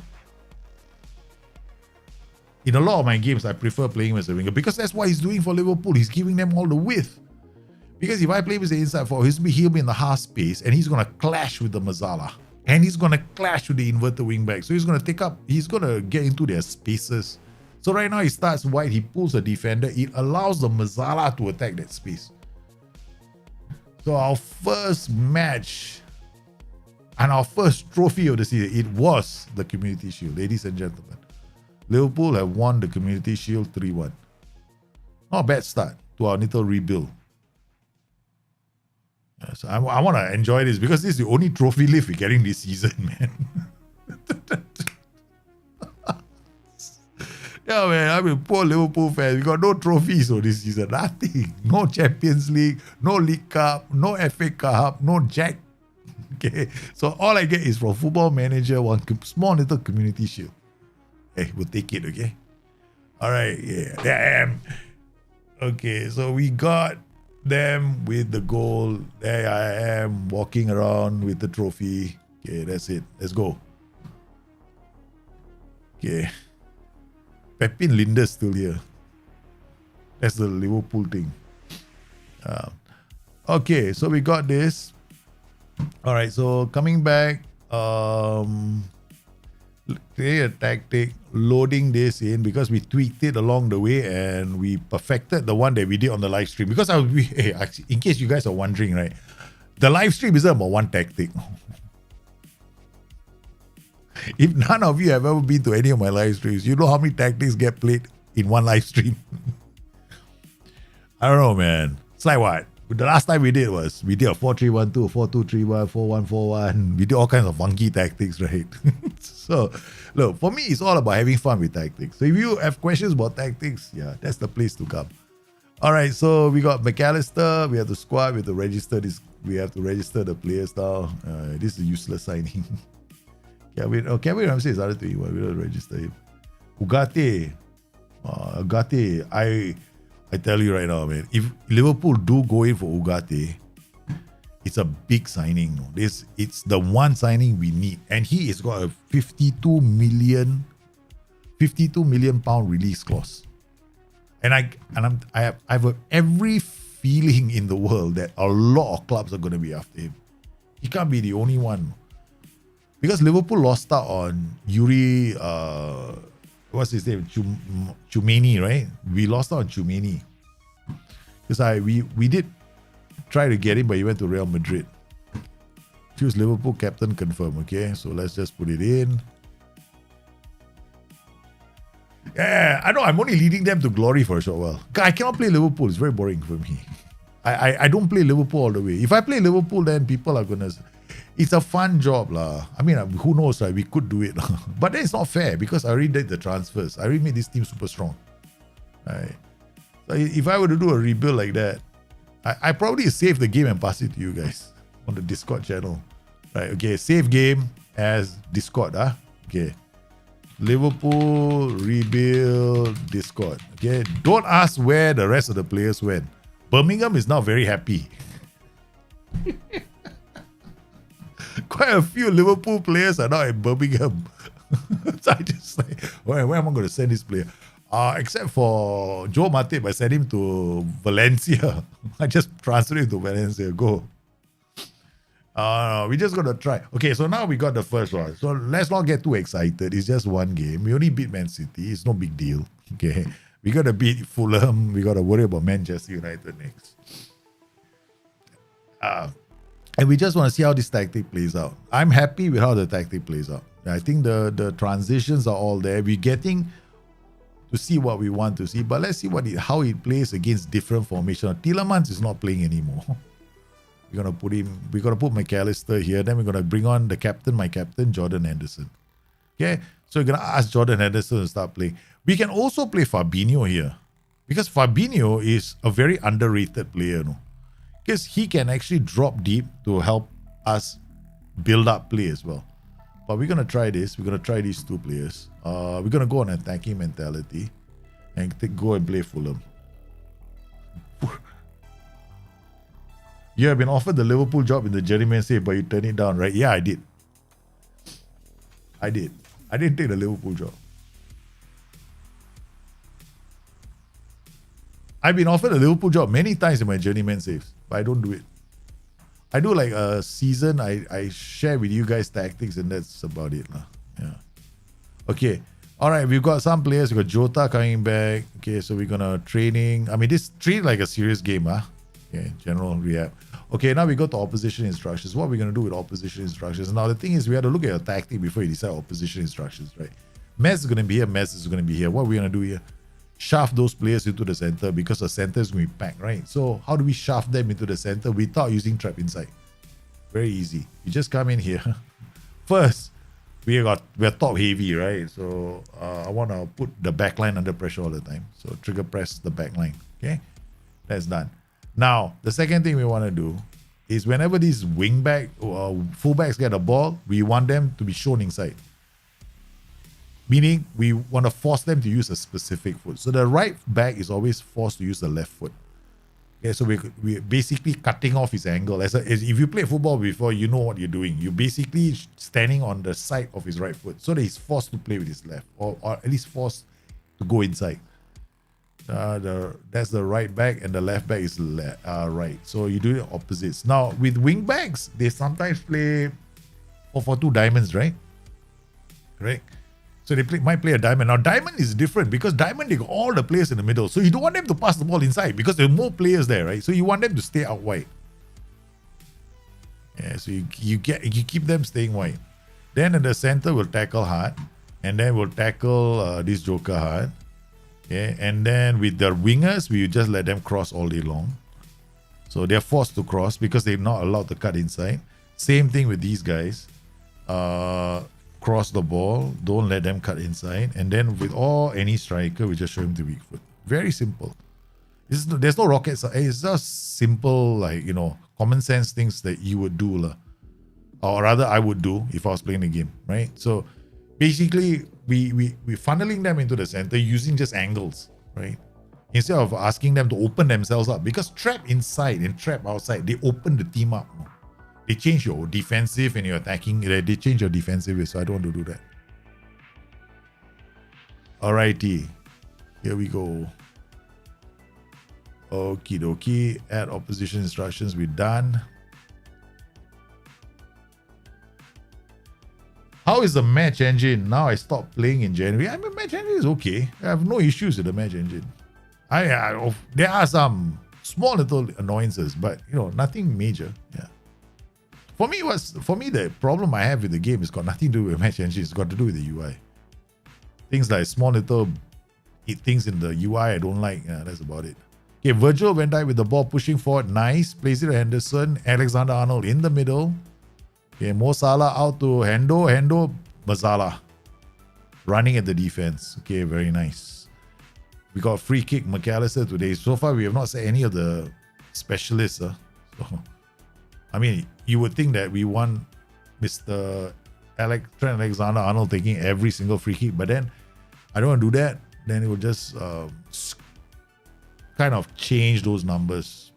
Speaker 2: In a lot of my games, I prefer playing him as a winger because that's what he's doing for Liverpool. He's giving them all the width. Because if I play him as an inside forward, he'll be in the half space and he's going to clash with the Mazzala. And he's going to clash with the inverted wingback. So he's going to get into their spaces. So right now he starts wide, he pulls a defender. It allows the Mazzala to attack that space. So our first match and our first trophy of the season, it was the Community Shield, ladies and gentlemen. Liverpool have won the Community Shield 3-1. Not a bad start to our little rebuild. So I want to enjoy this because this is the only trophy lift we're getting this season, man. Yeah, man, I mean, poor Liverpool fans. We got no trophies for this season. Nothing. No Champions League, no League Cup, no FA Cup, no Jack. Okay, so all I get is from Football Manager, one small little Community Shield. Hey, we'll take it, okay? All right, yeah, there I am. Okay, so we got them with the goal. There I am walking around with the trophy. Okay, that's it. Let's go. Okay. Pepin Linda's still here. That's the Liverpool thing. Okay, so we got this. All right, so coming back, create a tactic, loading this in because we tweaked it along the way and we perfected the one that we did on the live stream. Because in case you guys are wondering, right, the live stream isn't about one tactic. If none of you have ever been to any of my live streams, you know how many tactics get played in one live stream. I don't know, man. It's like what? The last time we did a 4-3-1-2, 4-2-3-1, 4-1-4-1. We did all kinds of funky tactics, right? So, look, for me, it's all about having fun with tactics. So if you have questions about tactics, yeah, that's the place to come. All right, so we got McAllister. We have the squad. We have to register this. We have to register the players now. This is a useless signing. Kevin Ramsey is other 21. We don't register him. Ugarte. Ugarte, I tell you right now, man, if Liverpool do go in for Ugarte, it's a big signing. It's the one signing we need. And he has got a 52 million pound release clause. And I have every feeling in the world that a lot of clubs are going to be after him. He can't be the only one. Because Liverpool lost out on Yuri, what's his name? Chumeni, right? We lost out on Chumeni. Because we did try to get him, but he went to Real Madrid. Choose Liverpool captain confirm, okay? So let's just put it in. Yeah, I know I'm only leading them to glory for a short while. I cannot play Liverpool. It's very boring for me. I don't play Liverpool all the way. If I play Liverpool, then people are gonna... It's a fun job, lah. I mean, who knows, right? We could do it. But then it's not fair because I already did the transfers. I already made this team super strong. Right? So if I were to do a rebuild like that, I probably save the game and pass it to you guys on the Discord channel. Right, okay, save game as Discord, okay. Liverpool rebuild Discord. Okay, don't ask where the rest of the players went. Birmingham is now very happy. Quite a few Liverpool players are now in Birmingham. So I just like, where am I going to send this player? Except for Joe Matip, I sent him to Valencia. I just transferred him to Valencia. Go. We just got to try. Okay, so now we got the first one. So let's not get too excited. It's just one game. We only beat Man City. It's no big deal. Okay, we got to beat Fulham. We got to worry about Manchester United next. And we just want to see how this tactic plays out. I'm happy with how the tactic plays out. I think the transitions are all there. We're getting to see what we want to see, but let's see how it plays against different formations. Tielemans is not playing anymore. We're gonna put McAllister here. Then we're gonna bring on my captain, Jordan Henderson. Okay, so we're gonna ask Jordan Henderson to start playing. We can also play Fabinho here because Fabinho is a very underrated player, no? Because he can actually drop deep to help us build up play as well. But we're gonna try this. We're gonna try these two players. We're gonna go on attacking mentality and go and play Fulham. You have been offered the Liverpool job in the journeyman save, but you turned it down, right? Yeah, I did. I didn't take the Liverpool job. I've been offered a Liverpool job many times in my journeyman saves, but I don't do it. I do like a season. I share with you guys tactics, and that's about it. Yeah. Okay. All right. We've got some players. We've got Jota coming back. Okay. So we're going to training. I mean, this treat like a serious game. Okay. General rehab. Okay. Now we go to opposition instructions. What are we going to do with opposition instructions? Now, the thing is, we have to look at your tactic before you decide opposition instructions, right? Mez is going to be here. Mez is going to be here. What are we going to do here? Shaft those players into the center because the center is going to be packed, right? So how do we shaft them into the center without using trap inside? Very easy. You just come in here. First, we're top heavy, right? So I want to put the backline under pressure all the time. So trigger press the backline. Okay, that's done. Now the second thing we want to do is whenever these wingback fullbacks get a ball, we want them to be shown inside. Meaning, we want to force them to use a specific foot. So the right back is always forced to use the left foot. Okay, so we're basically cutting off his angle. As if you played football before, you know what you're doing. You're basically standing on the side of his right foot so that he's forced to play with his left, or at least forced to go inside. That's the right back, and the left back is right. So you do the opposites. Now, with wing backs, they sometimes play 4-4-2 diamonds, right? Correct? So they might play a diamond. Now, diamond is different because diamond, they got all the players in the middle. So you don't want them to pass the ball inside because there are more players there, right? So you want them to stay out wide. Yeah, so you keep them staying wide. Then in the center, we'll tackle hard. And then we'll tackle this joker hard. Okay, and then with the wingers, we just let them cross all day long. So they're forced to cross because they're not allowed to cut inside. Same thing with these guys. Cross the ball, don't let them cut inside. And then with any striker, we just show him the weak foot. Very simple. There's no rocket science. It's just simple, like, you know, common sense things that you would do, lah. Or rather I would do if I was playing the game, right? So basically we funneling them into the center using just angles, right? Instead of asking them to open themselves up, because trap inside and trap outside, they open the team up. They change your defensive and your attacking. They change your defensive, so I don't want to do that. Alrighty, here we go. Okie dokie, add opposition instructions, we're done. How is the match engine? Now I stopped playing in January. I mean, match engine is okay. I have no issues with the match engine. There are some small little annoyances, but you know, nothing major. Yeah. For me, the problem I have with the game has got nothing to do with match engine. It's got to do with the UI. Things like small little things in the UI I don't like. Yeah, that's about it. Okay, Virgil went out with the ball pushing forward. Nice. Plays it to Henderson. Alexander-Arnold in the middle. Okay, Mo Salah out to Hendo, Bazala. Running at the defense. Okay, very nice. We got a free kick, McAllister today. So far, we have not said any of the specialists. So, I mean, you would think that we want Mr. Trent Alexander-Arnold taking every single free kick, but then I don't want to do that. Then it will just kind of change those numbers.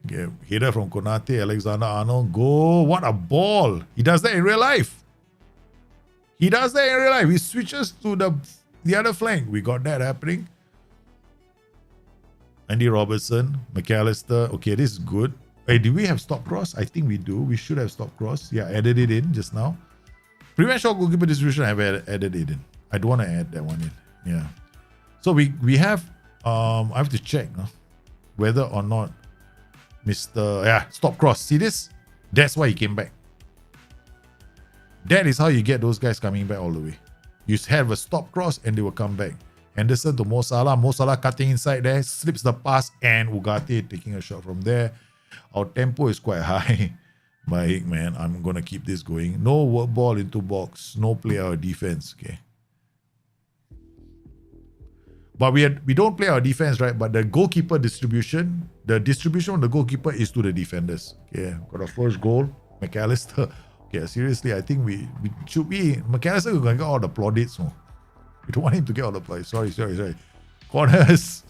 Speaker 2: Okay, header from Konate, Alexander-Arnold, go. What a ball. He does that in real life. He switches to the other flank. We got that happening. Andy Robertson, McAllister. Okay, this is good. Hey, do we have stop cross? I think we do. We should have stop cross. Yeah, added it in just now. Prevent shot goalkeeper distribution, I've added it in. I don't want to add that one in. Yeah. So we have, I have to check whether or not stop cross. See this? That's why he came back. That is how you get those guys coming back all the way. You have a stop cross and they will come back. Henderson to Mo Salah. Mo Salah cutting inside there, slips the pass, and Ugarte taking a shot from there. Our tempo is quite high. But man, I'm going to keep this going. No work ball into box. No play our defense. Okay. But we don't play our defense, right? But the goalkeeper distribution, the distribution of the goalkeeper is to the defenders. Okay. Got our first goal. McAllister. Okay, seriously, I think we should be. McAllister is going to get all the plaudits. No? We don't want him to get all the plaudits. Sorry. Corners.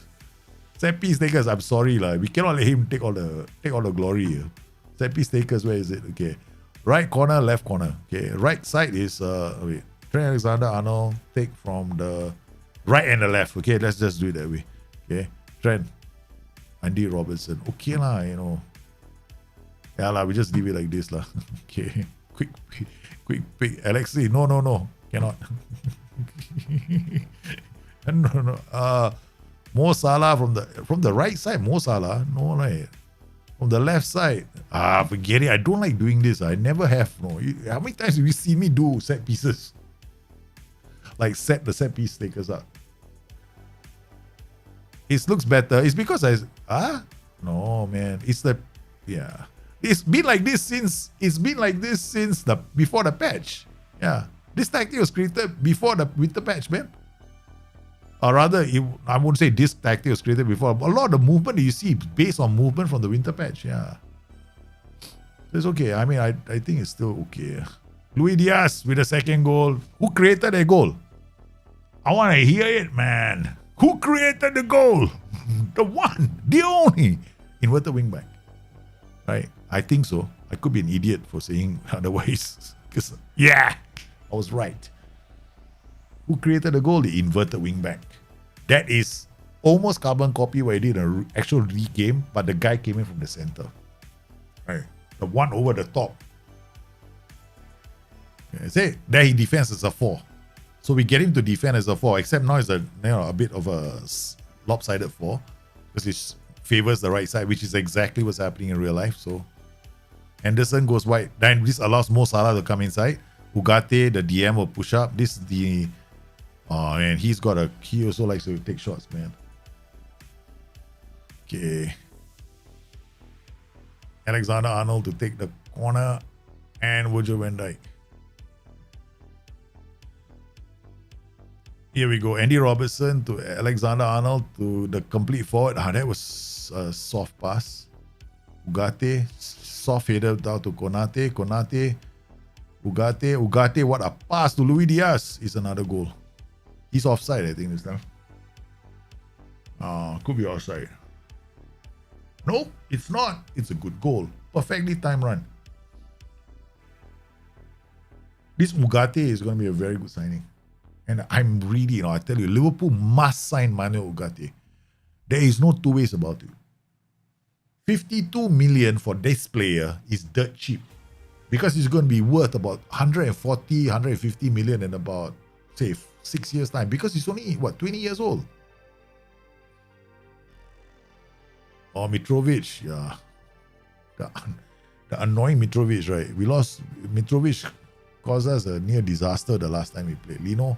Speaker 2: Set piece takers, I'm sorry. We cannot let him take all the glory. Set piece takers, where is it? Okay. Right corner, left corner. Okay. Right side is Trent Alexander-Arnold. Take from the right and the left. Okay, let's just do it that way. Okay. Trent. Andy Robertson. Okay lah, you know. Yeah lah, we just leave it like this lah. Okay. Quick pick. Alexi. No. Cannot. No. Mo Salah from the right side. Mo Salah. No, right. From the left side. Forget it. I don't like doing this. I never have. No. How many times have you seen me do set pieces? Like set the set piece takers up. It looks better. It's because no man. It's been like this since before the patch. Yeah. This tactic was created before the winter patch, man. Or rather, I wouldn't say this tactic was created before. A lot of the movement that you see is based on movement from the winter patch. Yeah. It's okay. I mean, I think it's still okay. Luis Diaz with the second goal. Who created a goal? I want to hear it, man. Who created the goal? The one, the only. Inverted wing back. Right? I think so. I could be an idiot for saying otherwise. Because, yeah, I was right. Who created the goal? The inverted wing back. That is almost carbon copy where I did an actual re-game, but the guy came in from the center. Right. The one over the top. Okay, say there he defends as a 4. So we get him to defend as a 4, except now it's a bit of a lopsided 4 because it favors the right side, which is exactly what's happening in real life. So Henderson goes wide. Then this allows Mo Salah to come inside. Ugarte, the DM, will push up. This is the and he also likes to take shots, man. Okay. Alexander-Arnold to take the corner, and Virgil van Dijk. Here we go. Andy Robertson to Alexander-Arnold to the complete forward. That was a soft pass. Ugarte, soft header down to Konate. Ugarte, what a pass to Luis Diaz is another goal. He's offside, I think, this time. Could be offside. Nope, it's not. It's a good goal. Perfectly timed run. This Ugarte is going to be a very good signing. And I'm really, I tell you, Liverpool must sign Manuel Ugarte. There is no two ways about it. 52 million for this player is dirt cheap. Because he's going to be worth about 140, 150 million in about, say, 6 years' time. Because he's only, 20 years old. Oh, Mitrovic, yeah. The annoying Mitrovic, right? We lost, Mitrovic caused us a near disaster the last time we played. Lino.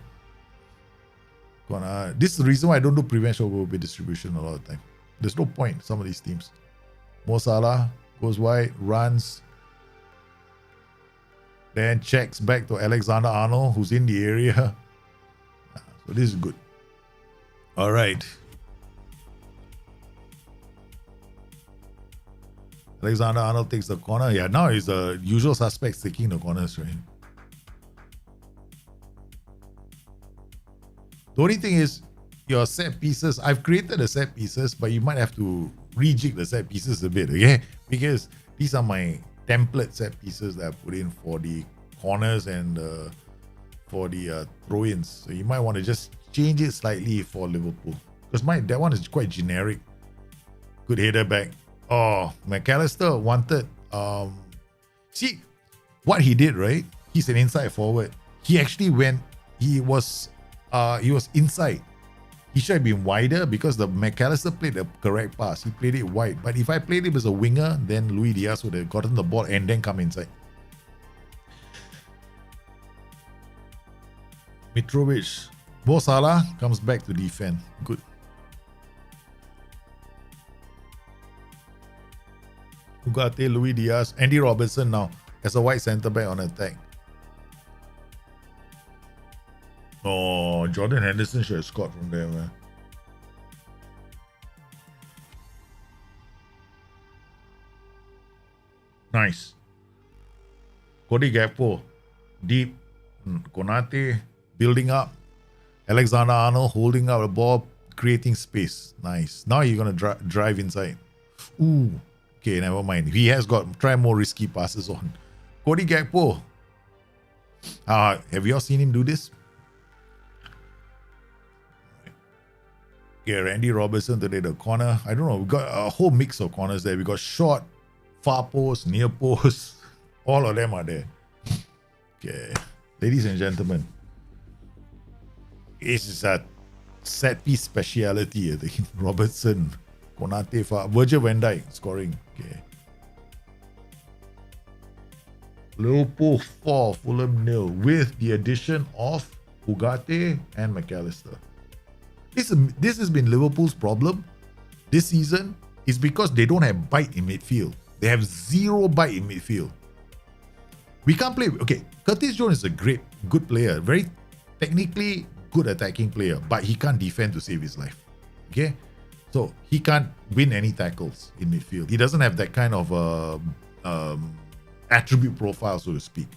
Speaker 2: This is the reason why I don't do prevent over distribution a lot of the time. There's no point, some of these teams. Mo Salah goes wide, runs, then checks back to Alexander-Arnold, who's in the area. So this is good. All right. Alexander-Arnold takes the corner. Yeah, now it's the usual suspects taking the corners, right? The only thing is, your set pieces, I've created the set pieces, but you might have to rejig the set pieces a bit, okay? Because these are my template set pieces that I put in for the corners and for the throw-ins. So you might want to just change it slightly for Liverpool. Because that one is quite generic. Good header back. Oh, McAllister wanted... see, what he did, right? He's an inside forward. He actually went... He was inside. He should have been wider because the McAllister played the correct pass. He played it wide. But if I played him as a winger, then Luis Diaz would have gotten the ball and then come inside. Mitrovic. Mo Salah comes back to defend. Good. Ugarte, Luis Diaz, Andy Robertson now as a wide centre back on attack. Oh, Jordan Henderson should have scored from there, man. Nice. Cody Gakpo, deep. Konate, building up. Alexander-Arnold holding up the ball, creating space. Nice. Now you're going to drive inside. Ooh. Okay, never mind. He has got, try more risky passes on. Cody Gakpo. Have you all seen him do this? Okay, Randy Robertson today, the corner. I don't know. We got a whole mix of corners there. We got short, far post, near post. All of them are there. Okay. Ladies and gentlemen. This is a set piece speciality, I think. Robertson, Konate, Virgil van Dijk scoring. Okay. Liverpool 4, Fulham 0 with the addition of Ugarte and McAllister. This has been Liverpool's problem this season is because they don't have bite in midfield. They have zero bite in midfield. We can't play. Okay, Curtis Jones is a good player, very technically good attacking player, but he can't defend to save his life. Okay, so he can't win any tackles in midfield. He doesn't have that kind of attribute profile, so to speak.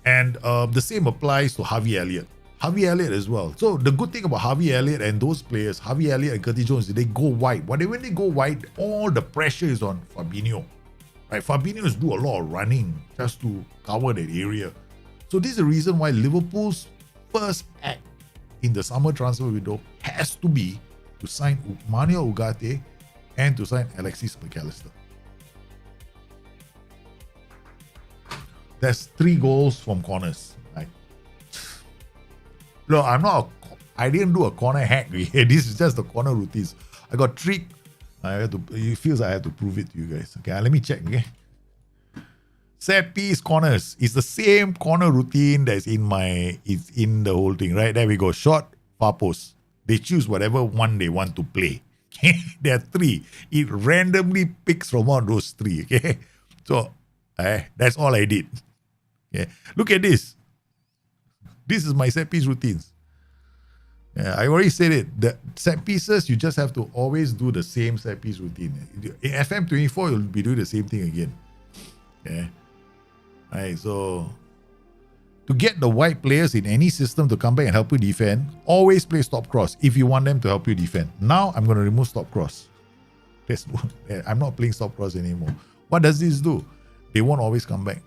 Speaker 2: And the same applies to Harvey Elliott. Harvey Elliott as well. So the good thing about Harvey Elliott and those players, Harvey Elliott and Curtis Jones, they go wide. But when they go wide, all the pressure is on Fabinho. Right? Fabinho's do a lot of running just to cover that area. So this is the reason why Liverpool's first act in the summer transfer window has to be to sign Manuel Ugarte and to sign Alexis McAllister. There's 3 goals from corners. Right? No, I didn't do a corner hack. This is just the corner routines. I got tricked. It feels like I have to prove it to you guys. Okay, let me check. Okay. Set piece corners. It's the same corner routine that's it's in the whole thing, right? There we go. Short, far post. They choose whatever one they want to play. Okay? There are 3. It randomly picks from one of those 3. Okay? So that's all I did. Okay? Look at this. This is my set piece routines. I already said it. The set pieces, you just have to always do the same set piece routine. In FM24, you'll be doing the same thing again. Okay? Alright, so to get the white players in any system to come back and help you defend, always play stop cross if you want them to help you defend. Now I'm going to remove stop cross. I'm not playing stop cross anymore. What does this do? They won't always come back.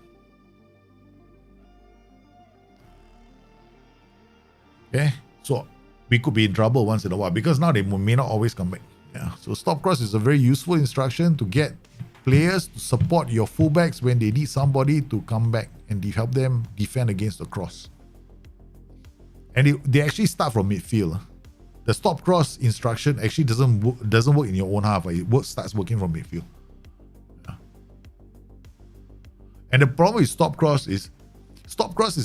Speaker 2: Okay, so we could be in trouble once in a while because now they may not always come back. Yeah. So stop cross is a very useful instruction to get players to support your fullbacks when they need somebody to come back and help them defend against the cross. And they actually start from midfield. The stop cross instruction actually doesn't work in your own half. It starts working from midfield. Yeah. And the problem with stop cross is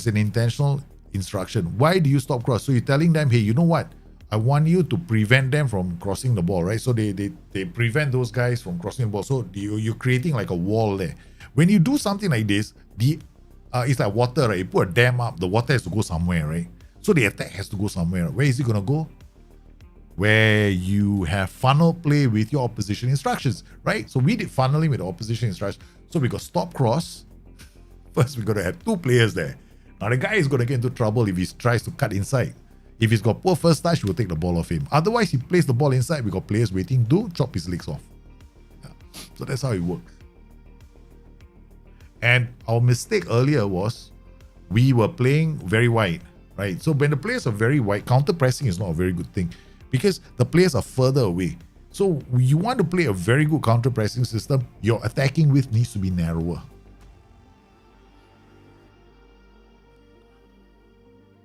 Speaker 2: an intentional instruction. Why do you stop cross? So you're telling them, hey, you know what? I want you to prevent them from crossing the ball, right? So they prevent those guys from crossing the ball. So you're creating like a wall there. When you do something like this, it's like water, right? You put a dam up, the water has to go somewhere, right? So the attack has to go somewhere. Where is it going to go? Where you have funnel play with your opposition instructions, right? So we did funneling with the opposition instructions. So we got stop cross. First, we got to have 2 players there. Now the guy is going to get into trouble if he tries to cut inside. If he's got poor first touch, we'll take the ball off him. Otherwise, he plays the ball inside. We got players waiting to chop his legs off. Yeah. So that's how it works. And our mistake earlier was we were playing very wide, right? So when the players are very wide, counter pressing is not a very good thing because the players are further away. So you want to play a very good counter pressing system, your attacking width needs to be narrower.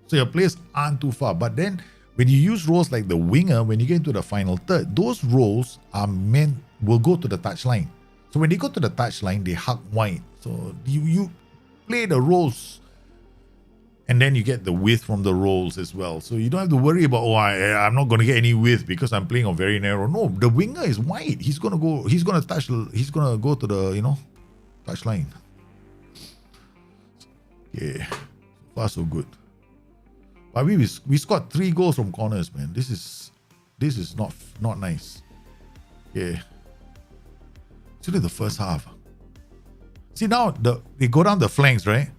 Speaker 2: So your players aren't too far. But then when you use roles like the winger, when you get into the final third, those roles will go to the touchline. So when they go to the touchline, they hug wide. So you play the roles and then you get the width from the roles as well. So you don't have to worry about, I'm not going to get any width because I'm playing on very narrow. No, the winger is wide. He's going to go to the, touchline. Yeah, so far so good. But we scored 3 goals from corners, man. This is not nice. Yeah. It's only the first half. See now they go down the flanks, right?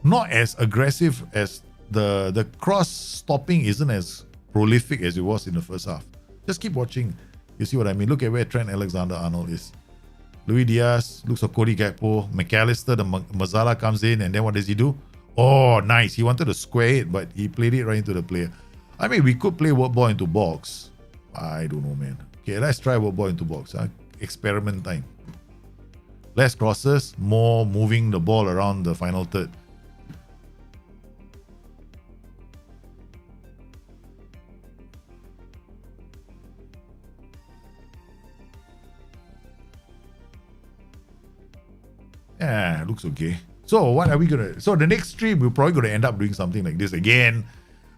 Speaker 2: Not as aggressive as the cross stopping isn't as prolific as it was in the first half. Just keep watching. You see what I mean? Look at where Trent Alexander-Arnold is. Luis Diaz looks for Cody Gakpo. McAllister, the Mazzala comes in, and then what does he do? Oh, nice. He wanted to square it, but he played it right into the player. I mean, we could play work ball into box. I don't know, man. Okay, let's try work ball into box. Experiment time. Less crosses, more moving the ball around the final third. Yeah, looks okay. So what are we gonna? So the next stream we're probably gonna end up doing something like this again,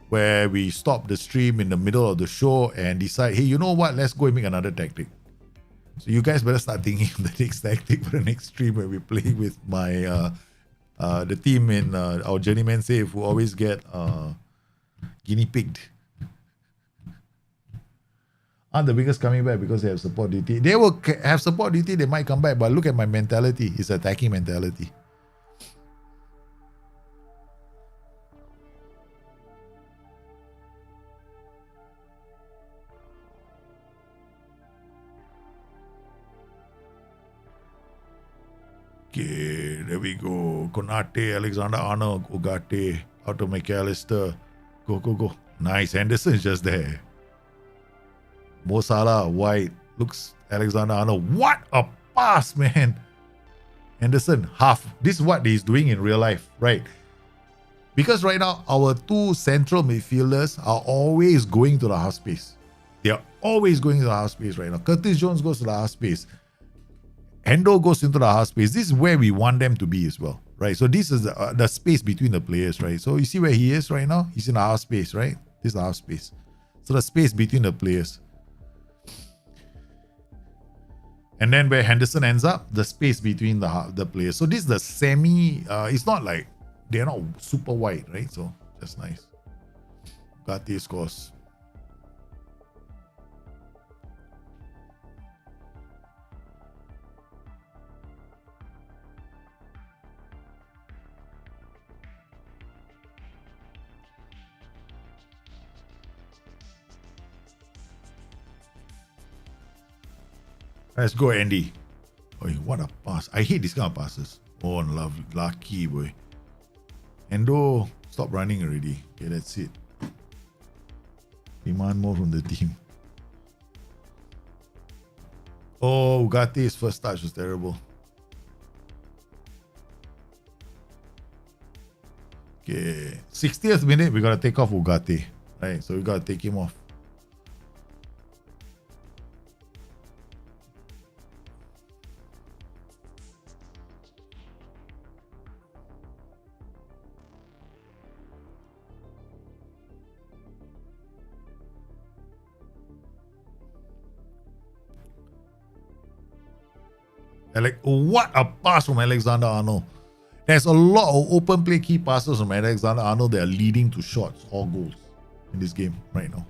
Speaker 2: where we stop the stream in the middle of the show and decide, hey, you know what? Let's go and make another tactic. So you guys better start thinking of the next tactic for the next stream where we play with my the team in our journeyman save who always get guinea pigged. Aren't the wingers coming back because they have support duty? They will have support duty, they might come back, but look at my mentality. It's attacking mentality. Okay, there we go. Konate, Alexander-Arnold, Ugarte, out to McAllister. Go. Nice. Henderson is just there. Mo Salah, White, looks Alexander-Arnold. What a pass, man. Henderson, half. This is what he's doing in real life, right? Because right now, our 2 central midfielders are always going to the half space. They are always going to the half space right now. Curtis Jones goes to the half space. Endo goes into the half space. This is where we want them to be as well, right? So this is the space between the players, right? So you see where he is right now? He's in the half space, right? This is the half space. So the space between the players. And then where Henderson ends up, the space between the players. So this is the semi, it's not like, they're not super wide, right? So that's nice. Ugarte scores. Let's go, Andy. Oh, what a pass. I hate this kind of passes. Oh, lucky, boy. Endo, stop running already. Okay, that's it. Demand more from the team. Oh, Ugate's first touch was terrible. Okay, 60th minute, we got to take off Ugarte. Right, so we got to take him off. What a pass from Alexander-Arnold. There's a lot of open play key passes from Alexander-Arnold that are leading to shots or goals in this game right now.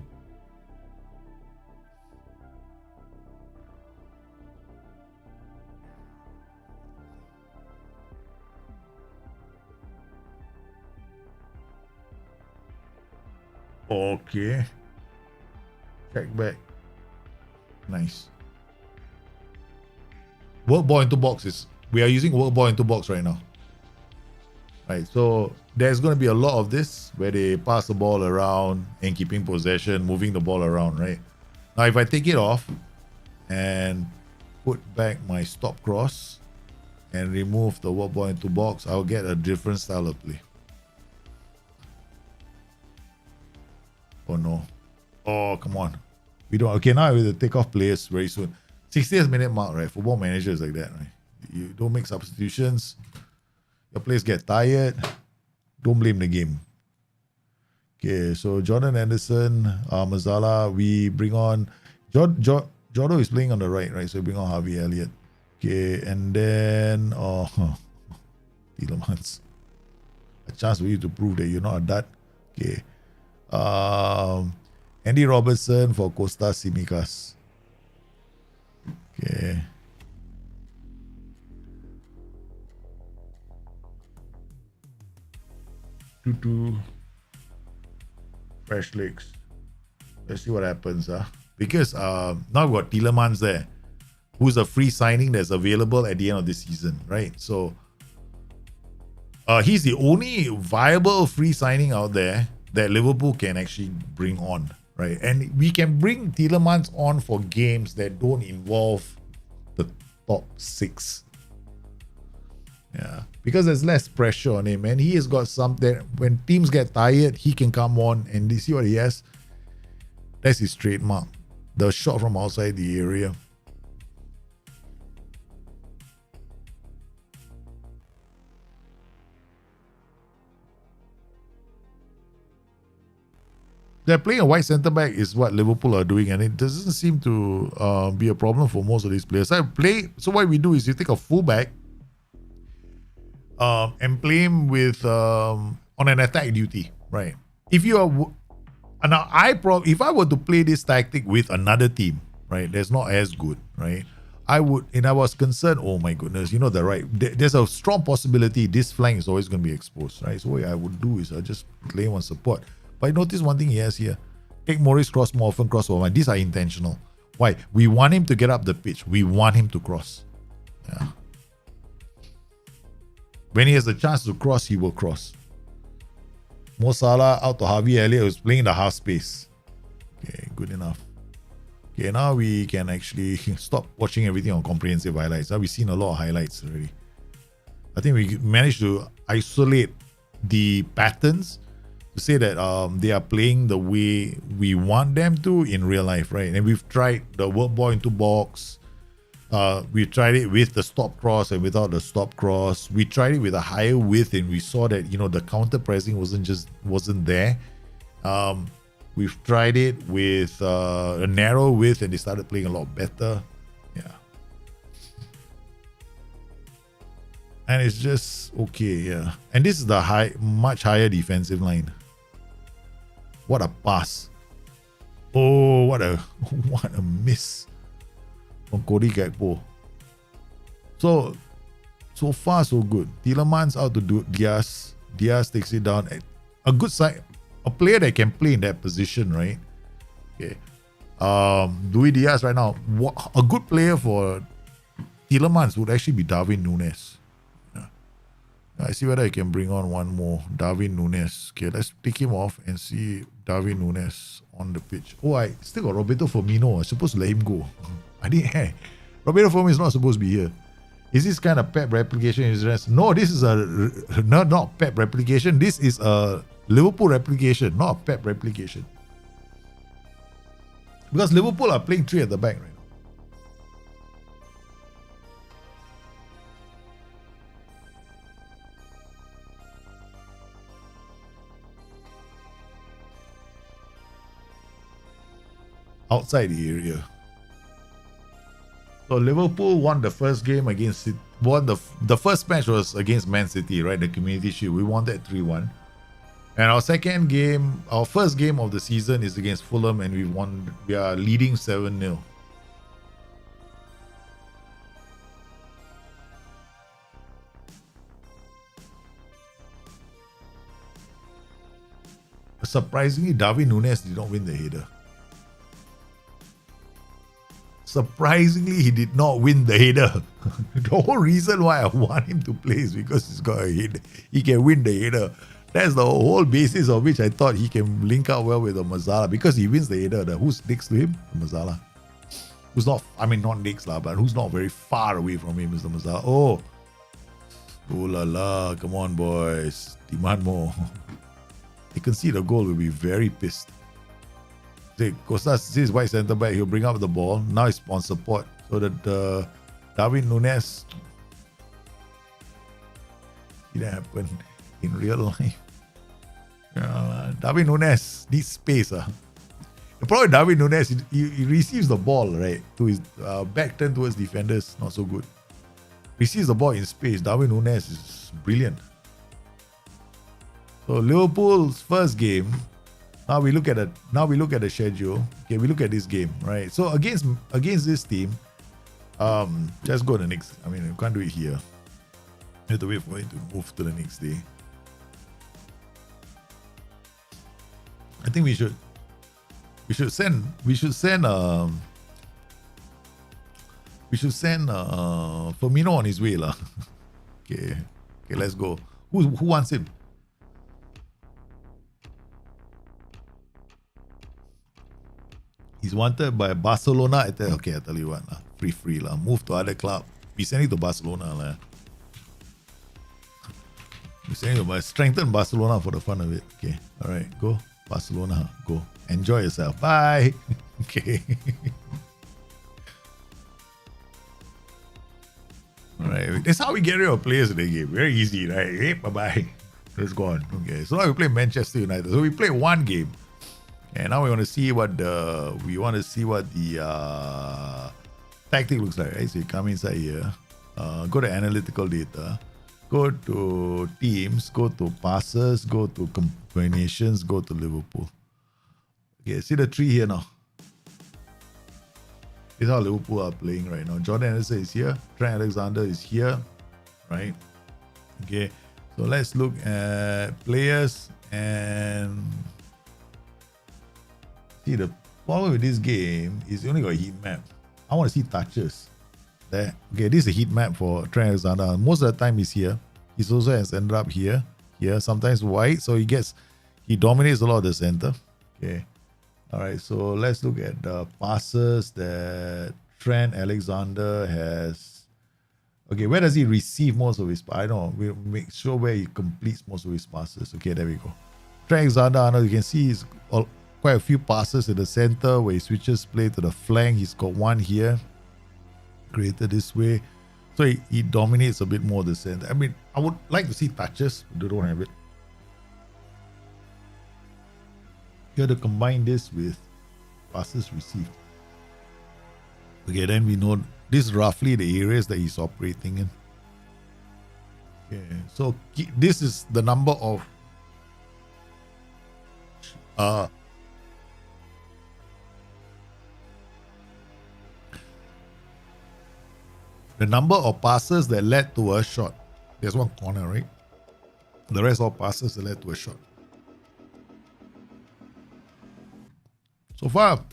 Speaker 2: Okay. Check back. Nice. Work ball into boxes. We are using work ball into box right now. Right, so there's going to be a lot of this where they pass the ball around and keeping possession, moving the ball around, right? Now, if I take it off and put back my stop cross and remove the work ball into box, I'll get a different style of play. Oh no. Oh, come on. We don't. Okay, now I will take off players very soon. 60th minute mark, right? Football manager is like that, right? You don't make substitutions. Your players get tired. Don't blame the game. Okay, so Jordan Anderson, Mazzala, we bring on... Jordo is playing on the right? So we bring on Harvey Elliott. Okay, and then... Tielemans. A chance for you to prove that you're not a dud. Okay. Andy Robertson for Costa Simicas. Okay. Fresh legs. Let's see what happens. Because now we've got Tielemans there, who's a free signing that's available at the end of the season, right? So he's the only viable free signing out there that Liverpool can actually bring on, right? And we can bring Tielemans on for games that don't involve the top 6. Yeah, because there's less pressure on him, and he has got something. When teams get tired, he can come on, and you see what he has. That's his trademark. The shot from outside the area. They're playing a wide centre back is what Liverpool are doing, and it doesn't seem to be a problem for most of these players. So what we do is you take a fullback and play him with on an attack duty, right? If you are now, if I were to play this tactic with another team, right, that's not as good, right, I would, and I was concerned. Oh my goodness, there's a strong possibility this flank is always going to be exposed, right? So what I would do is I just play him on support. But notice one thing he has here: take Morris cross more often, cross over. These are intentional. Why? We want him to get up the pitch. We want him to cross. Yeah. When he has a chance to cross, he will cross. Mo Salah out to Harvey Elliott, who's playing the half space. Okay, good enough. Okay, now we can actually stop watching everything on comprehensive highlights. We've seen a lot of highlights already. I think we managed to isolate the patterns to say that they are playing the way we want them to in real life, right? And we've tried the work ball into box. We tried it with the stop cross and without the stop cross. We tried it with a higher width, and we saw that the counter pressing wasn't there. We've tried it with a narrow width and they started playing a lot better. Yeah. And it's just okay, yeah. And this is the much higher defensive line. What a pass. Oh, what a miss from Cody Gakpo. So far so good. Tielemans out to do Diaz. Diaz takes it down. A good side, a player that can play in that position, right? Okay. Luis Diaz right now. A good player for Tielemans would actually be Darwin Núñez. Yeah. I see whether I can bring on one more. Darwin Núñez. Okay, let's take him off and see Darwin Núñez on the pitch. Oh, I still got Roberto Firmino. I'm supposed to let him go. I didn't. Hey, Roberto Firmino is not supposed to be here. Is this kind of Pep replication? No, this is not Pep replication. This is a Liverpool replication, not a Pep replication. Because Liverpool are playing 3 at the back right now. Outside the area. So Liverpool won the first game against the first match was against Man City, right? The Community Shield. We won that 3-1. And our first game of the season is against Fulham and we are leading 7-0. Surprisingly, Darwin Núñez did not win the header. Surprisingly, he did not win the header. The whole reason why I want him to play is because he's got a header. He can win the header. That's the whole basis of which I thought he can link up well with the Mazzala because he wins the header. Who's next to him? Mazzala. Who's not, not next, but who's not very far away from him is the Mazzala. Oh la la. Come on, boys. Demand more. They can see the goal, will be very pissed. Costas is white centre back. He'll bring up the ball. Now he's on support so that Darwin Núñez. See that happen in real life. Darwin Núñez needs space. The problem with Darwin Núñez, he receives the ball right to his back turn towards defenders. Not so good. Receives the ball in space. Darwin Núñez is brilliant. So Liverpool's first game. Now we look at the schedule. Okay, we look at this game, right? So against this team, just go to the next. We can't do it here. We have to wait for it to move to the next day. I think we should send Firmino on his way, lah. Okay, let's go. Who wants him? He's wanted by Barcelona. Okay, I tell you what, free lah. Move to other club. We send it to Barcelona lah. We send it to strengthen Barcelona for the fun of it. Okay, all right, go Barcelona. Go enjoy yourself. Bye. Okay. All right, that's how we get rid of players in the game. Very easy, right? Hey, bye bye. Let's go on. Okay, so now we play Manchester United. So we play one game. And now we want to see what the tactic looks like, right? So you come inside here, go to analytical data, go to teams, go to passes, go to combinations, go to Liverpool. Okay, see the tree here now. This is how Liverpool are playing right now. Jordan Henderson is here, Trent Alexander is here, right? Okay, so let's look at players and see the problem with this game is you only got a heat map. I want to see touches. There. Okay, this is a heat map for Trent Alexander. Most of the time he's here. He's also has ended up here, sometimes wide. So he dominates a lot of the center. Okay. All right, so let's look at the passes that Trent Alexander has. Okay, where does he receive most of his? I don't know. We'll make sure where he completes most of his passes. Okay, there we go. Trent Alexander-Arnold, you can see he's quite a few passes in the center where he switches play to the flank. He's got one here, created this way. So he dominates a bit more the center. I mean, I would like to see touches, but they don't have it. You have to combine this with passes received. Okay, then we know this is roughly the areas that he's operating in. Okay, so this is the number of passes that led to a shot. There's one corner, right? The rest all passes that led to a shot. So far,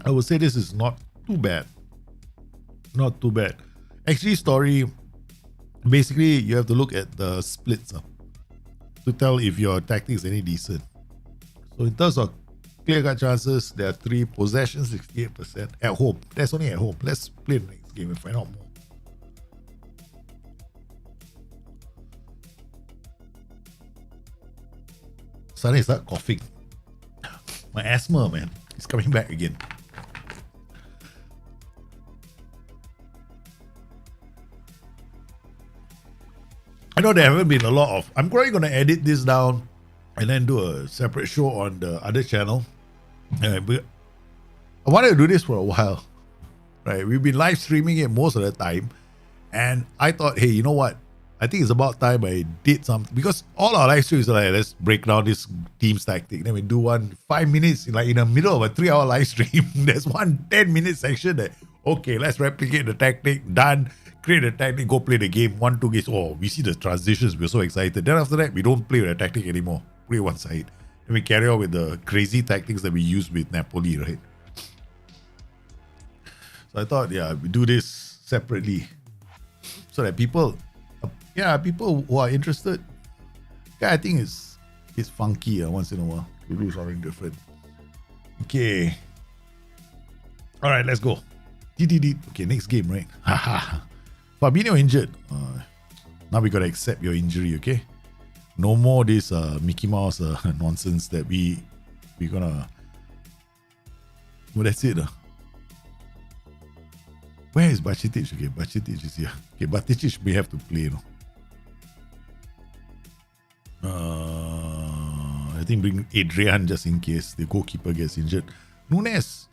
Speaker 2: I would say this is not too bad. Not too bad. Actually, story, basically, you have to look at the splits to tell if your tactics is any decent. So in terms of clear-cut chances, there are 3 possessions, 68% at home. That's only at home. Let's play the next game and find out more. Suddenly I start coughing. My asthma, man, is coming back again. I know there haven't been a lot of... I'm probably going to edit this down and then do a separate show on the other channel. But I wanted to do this for a while. Right? We've been live streaming it most of the time. And I thought, hey, you know what? I think it's about time I did something. Because all our live streams are like, let's break down this team's tactic. Then we do 5 minutes, like in the middle of a 3-hour live stream. There's one 10-minute section that, okay, let's replicate the tactic. Done. Create a tactic, go play the game. 1-2 games. Oh, we see the transitions. We're so excited. Then after that, we don't play with the tactic anymore. Play one side. And we carry on with the crazy tactics that we use with Napoli, right? So I thought, yeah, we do this separately. So that people who are interested, yeah, I think it's funky once in a while. We do something different. Okay. All right, let's go. Okay, next game, right? Fabinho injured. Now we gotta accept your injury, okay? No more this Mickey Mouse nonsense that we gonna. Well, that's it. Where is Bustthenet? Okay, Bustthenet is here. Okay, Bustthenet we have to play. I think bring Adrian just in case the goalkeeper gets injured. Nunes,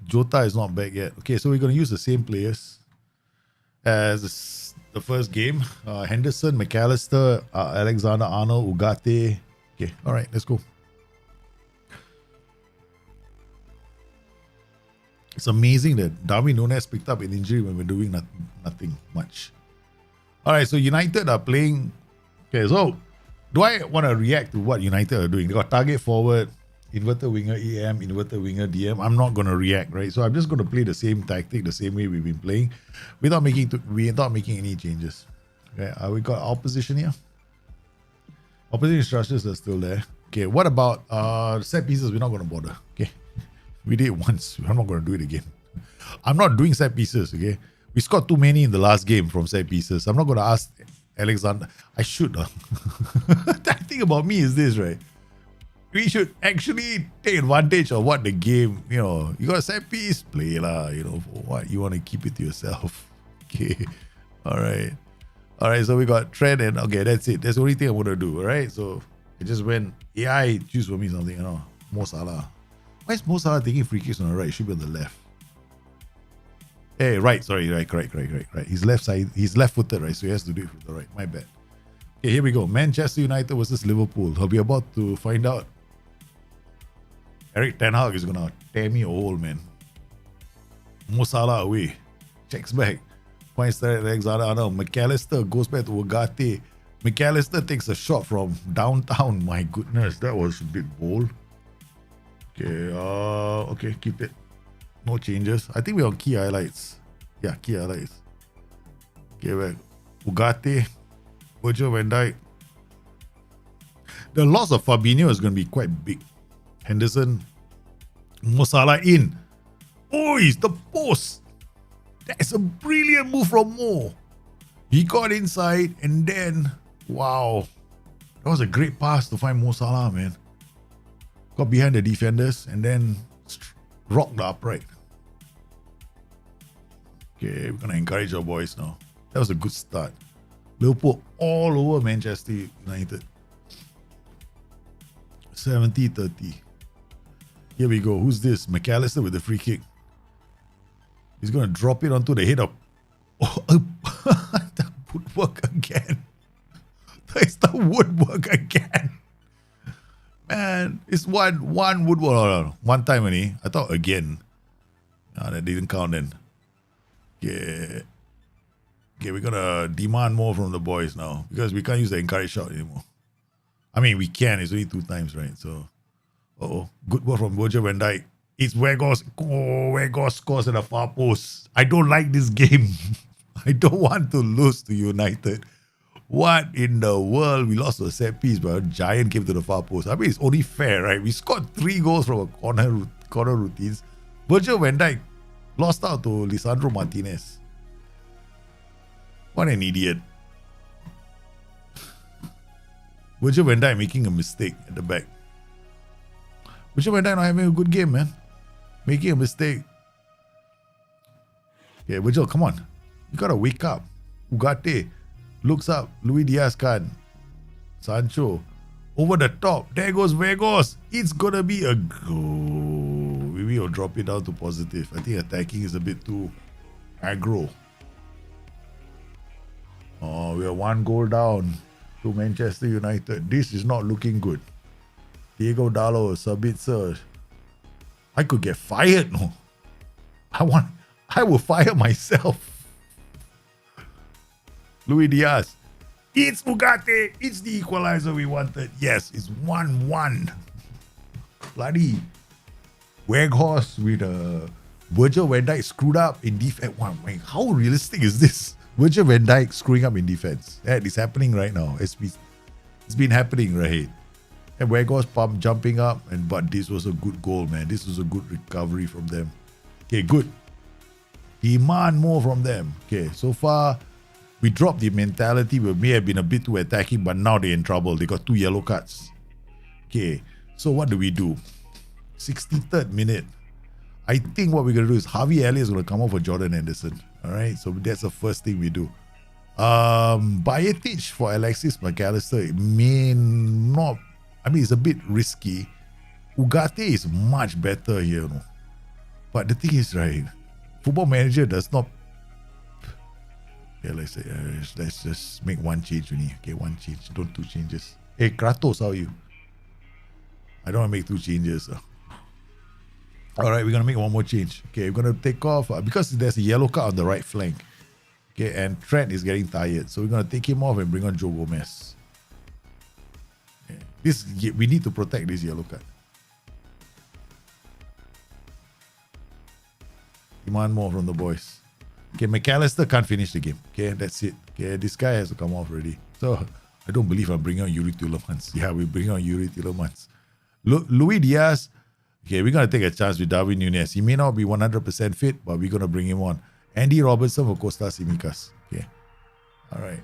Speaker 2: Jota is not back yet. Okay, so we're going to use the same players as the first game. Henderson, McAllister, Alexander-Arnold, Ugarte. Okay, all right, let's go. It's amazing that Darwin Nunes picked up an injury when we're doing nothing much. All right, so United are playing. Okay, so do I want to react to what United are doing? They got target forward, inverted winger EM, inverted winger DM. I'm not going to react, right? So I'm just going to play the same tactic, the same way we've been playing, without making any changes. Okay, we got opposition here. Opposition structures are still there. Okay, what about set pieces? We're not going to bother. Okay, we did it once. I'm not going to do it again. I'm not doing set pieces. Okay, we scored too many in the last game from set pieces. I'm not going to ask Alexander. I should. The thing about me is this, right? We should actually take advantage of what the game, you got a set piece, play lah, for what you want to keep it to yourself. Okay. All right. So we got Trent and okay, that's it. That's the only thing I want to do. All right. So I just went AI, choose for me something, Mo Salah. Why is Mo Salah taking free kicks on the right? It should be on the left. Hey, right. Sorry, right. Correct. He's left side. He's left-footed, right? So he has to do it from the right. My bad. Okay, here we go. Manchester United versus Liverpool. I'll be about to find out. Eric Ten Hag is gonna tear me a hole, man. Mo Salah away. Checks back. Points there at Alexander-Arnold. McAllister goes back to Ugarte. McAllister takes a shot from downtown. My goodness, that was a bit bold. Okay, okay, keep it. No changes. I think we're on key highlights. Yeah, key highlights. Okay, well, Ugarte, Virgil van Dijk. The loss of Fabinho is going to be quite big. Henderson, Mo Salah in. Oh, it's the post. That's a brilliant move from Mo. He got inside and then, wow. That was a great pass to find Mo Salah, man. Got behind the defenders and then rocked the upright. Okay, we're going to encourage our boys now. That was a good start. Liverpool all over Manchester United. 70-30. Here we go. Who's this? McAllister with the free kick. He's going to drop it onto the head of... Oh, the woodwork again. It's the woodwork again. Man, it's one woodwork. No. One time only. I thought again. No, that didn't count then. Okay, we're going to demand more from the boys now because we can't use the encourage shot anymore. I mean, we can. It's only 2 times, right? So, good work from Virgil van Dijk. It's Weghorst. Weghorst scores at the far post. I don't like this game. I don't want to lose to United. What in the world? We lost to a set piece, but a giant came to the far post. I mean, it's only fair, right? We scored 3 goals from a corner routines. Virgil van Dijk lost out to Lisandro Martinez. What an idiot. Virgil van Dijk making a mistake at the back. Virgil van Dijk not having a good game, man. Making a mistake. Yeah, Virgil, come on. You gotta wake up. Ugarte looks up. Luis Diaz can. Sancho. Over the top. There goes Weghorst. It's gonna be a goal. Maybe we'll drop it down to positive. I think attacking is a bit too aggro. Oh, we are 1 goal down to Manchester United. This is not looking good. Diego Dallo, Sabitzer. I could get fired. No, I will fire myself. Luis Diaz. It's Ugarte. It's the equalizer we wanted. Yes, it's 1-1. Bloody Weghorst with Virgil van Dijk screwed up in defense. Wait, how realistic is this? Virgil van Dijk screwing up in defense. That is happening right now. It's been happening, right? And Weghorst jumping up, but this was a good goal, man. This was a good recovery from them. Okay, good. Demand more from them. Okay, so far we dropped the mentality. We may have been a bit too attacking, but now they're in trouble. They got 2 yellow cards. Okay, so what do we do? 63rd minute. I think what we're going to do is Harvey Elliott is going to come off for Jordan Henderson. All right, so that's the first thing we do. Bayetic for Alexis McAllister. It may not... I mean, it's a bit risky. Ugarte is much better here, you know. But the thing is, right, Football Manager does not... Okay, let's just make 1 change only. Okay, 1 change, don't 2 changes. Hey, Kratos, how are you? I don't want to make 2 changes. All right, we're going to make 1 more change. Okay, we're going to take off because there's a yellow card on the right flank. Okay, and Trent is getting tired. So we're going to take him off and bring on Joe Gomez. Okay. We need to protect this yellow card. Demand more from the boys. Okay, McAllister can't finish the game. Okay, that's it. Okay, this guy has to come off already. So I don't believe I'm bringing on Yuri Tielemans. Yeah, we bring on Yuri Tielemans. Luis Diaz. Okay, we're going to take a chance with Darwin Núñez. He may not be 100% fit, but we're going to bring him on. Andy Robertson for Costa Simicas. Okay. All right.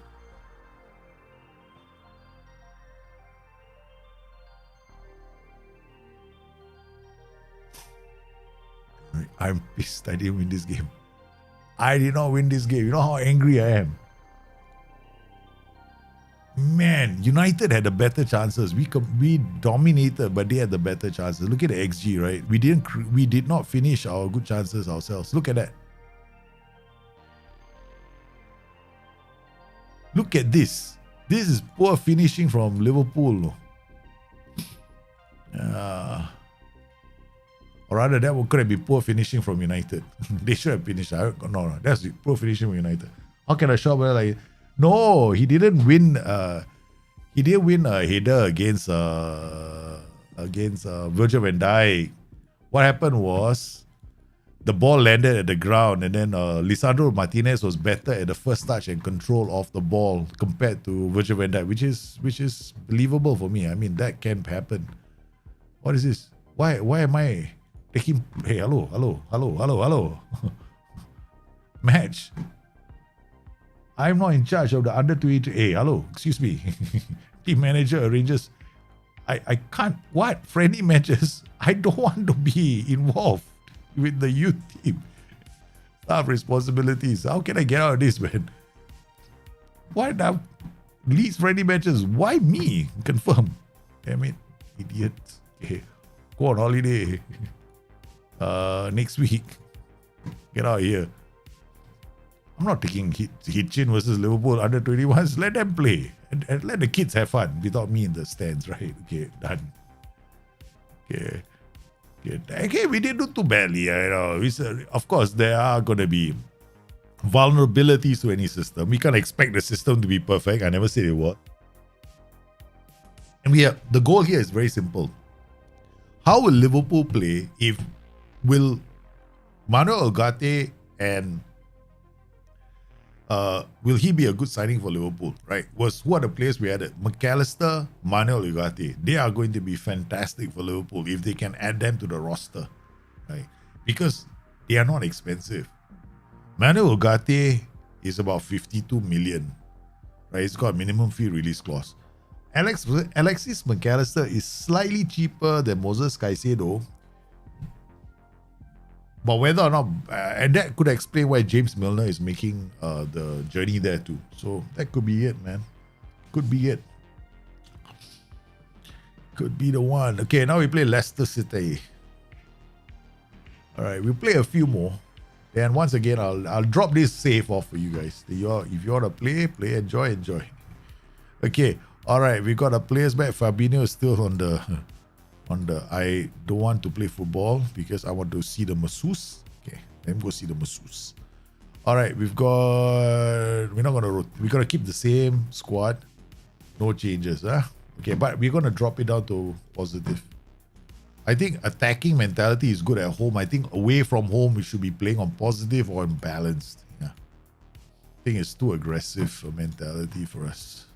Speaker 2: I'm pissed I didn't win this game. I did not win this game. You know how angry I am. Man, United had the better chances. We dominated, but they had the better chances. Look at the XG, right? We did not finish our good chances ourselves. Look at that. Look at this. This is poor finishing from Liverpool. Or rather, that could have been poor finishing from United. They should have finished. No, that's poor finishing from United. How can a shot like? No, he didn't win. He didn't win a header against Virgil van Dijk. What happened was the ball landed at the ground, and then Lisandro Martinez was better at the first touch and control of the ball compared to Virgil van Dijk, which is believable for me. I mean, that can happen. What is this? Why am I taking? Hey, hello. Match. I'm not in charge of the under 23. Hey, hello, excuse me. Team manager arranges. I can't. What? Friendly matches? I don't want to be involved with the youth team. Staff responsibilities. How can I get out of this, man? Why now? Least friendly matches. Why me? Confirm. Damn it. Idiots. Okay. Go on holiday. Next week. Get out of here. I'm not taking Hitchin versus Liverpool under 21s. Let them play. And let the kids have fun without me in the stands, right? Okay, done. Okay. Okay, we didn't do too badly. Of course, there are going to be vulnerabilities to any system. We can't expect the system to be perfect. I never said it was. And the goal here is very simple. How will Liverpool play if will Manuel Ugarte and will he be a good signing for Liverpool, right? Who are the players we added? McAllister, Manuel Ugarte. They are going to be fantastic for Liverpool if they can add them to the roster, right? Because they are not expensive. Manuel Ugarte is about 52 million, right? It's got a minimum fee release clause. Alexis McAllister is slightly cheaper than Moses Caicedo, but whether or not, and that could explain why James Milner is making the journey there too. So that could be it, man. Could be it. Could be the one. Okay, now we play Leicester City. All right, we'll play a few more. And once again, I'll drop this save off for you guys. If you want to play, enjoy. Okay, all right, we got the players back. Fabinho is still on the I don't want to play football because I want to see the masseuse. Okay, let me go see the masseuse. All right, we're gonna keep the same squad, no changes, huh? Okay, but we're gonna drop it down to positive. I think attacking mentality is good at home. I think away from home we should be playing on positive or balanced. Yeah, I think it's too aggressive a mentality for us.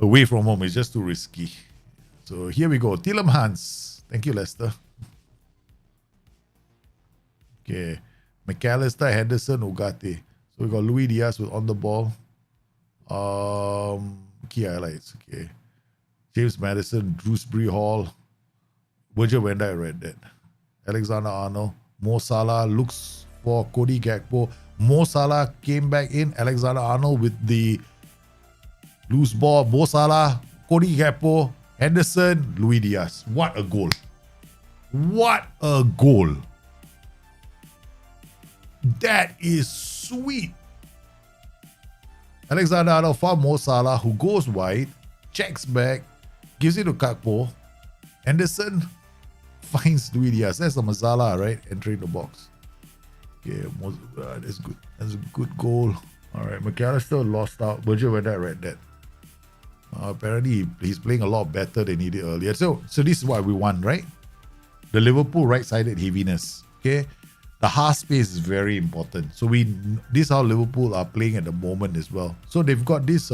Speaker 2: Away from home is just too risky. So here we go. Tielemans. Thank you, Leicester. Okay. McAllister, Henderson, Ugarte. So we got Luis Diaz with on the ball. Key highlights. Okay. James Maddison, Dewsbury Hall. Virgil van Dijk, read that. Alexander-Arnold. Mo Salah looks for Cody Gakpo. Mo Salah came back in. Alexander-Arnold with the loose ball. Mo Salah, Cody Gakpo, Henderson, Luis Diaz. What a goal. What a goal. That is sweet. Alexander-Arnold found Mo Salah, who goes wide, checks back, gives it to Gakpo. Henderson finds Luis Diaz. That's the Mazala, right? Entering the box. Okay, that's good. That's a good goal. All right, McAllister lost out. Virgil van Dijk read that. Apparently, he's playing a lot better than he did earlier. So this is what we want, right? The Liverpool right-sided heaviness. Okay, the half space is very important. So this is how Liverpool are playing at the moment as well. So they've got this.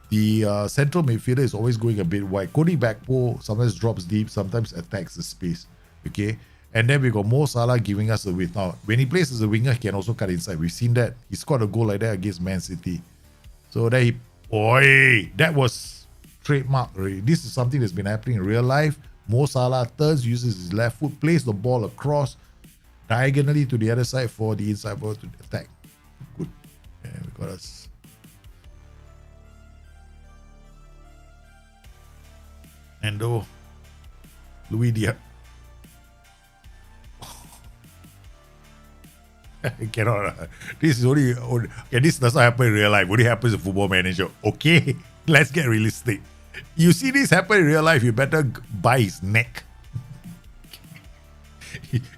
Speaker 2: The central midfielder is always going a bit wide. Cody Gakpo sometimes drops deep, sometimes attacks the space. Okay, and then we got Mo Salah giving us the width. Now, when he plays as a winger, he can also cut inside. We've seen that. He scored a goal like that against Man City. So that that was trademark. Right? This is something that's been happening in real life. Mo Salah turns, uses his left foot, plays the ball across diagonally to the other side for the inside ball to attack. Good. Yeah, we got us. Endo, Luis Diaz. Cannot. This is only. Okay, this doesn't happen in real life. Only happens in Football Manager. Okay, let's get realistic. You see this happen in real life, you better buy his neck.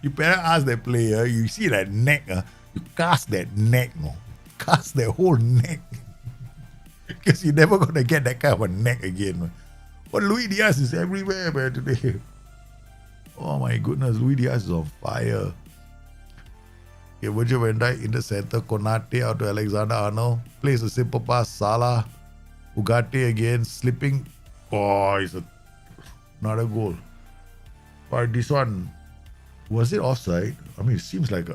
Speaker 2: You better ask that player. You see that neck, you cast that neck, cast that whole neck, because you're never gonna get that kind of a neck again. But Luis Diaz is everywhere, man, today. Oh my goodness, Luis Diaz is on fire. Okay, Virgil van Dijk in the center, Konate out to Alexander-Arnold, plays a simple pass, Salah, Ugarte again, slipping. Oh, it's another goal. But this one, was it offside? I mean, it seemed like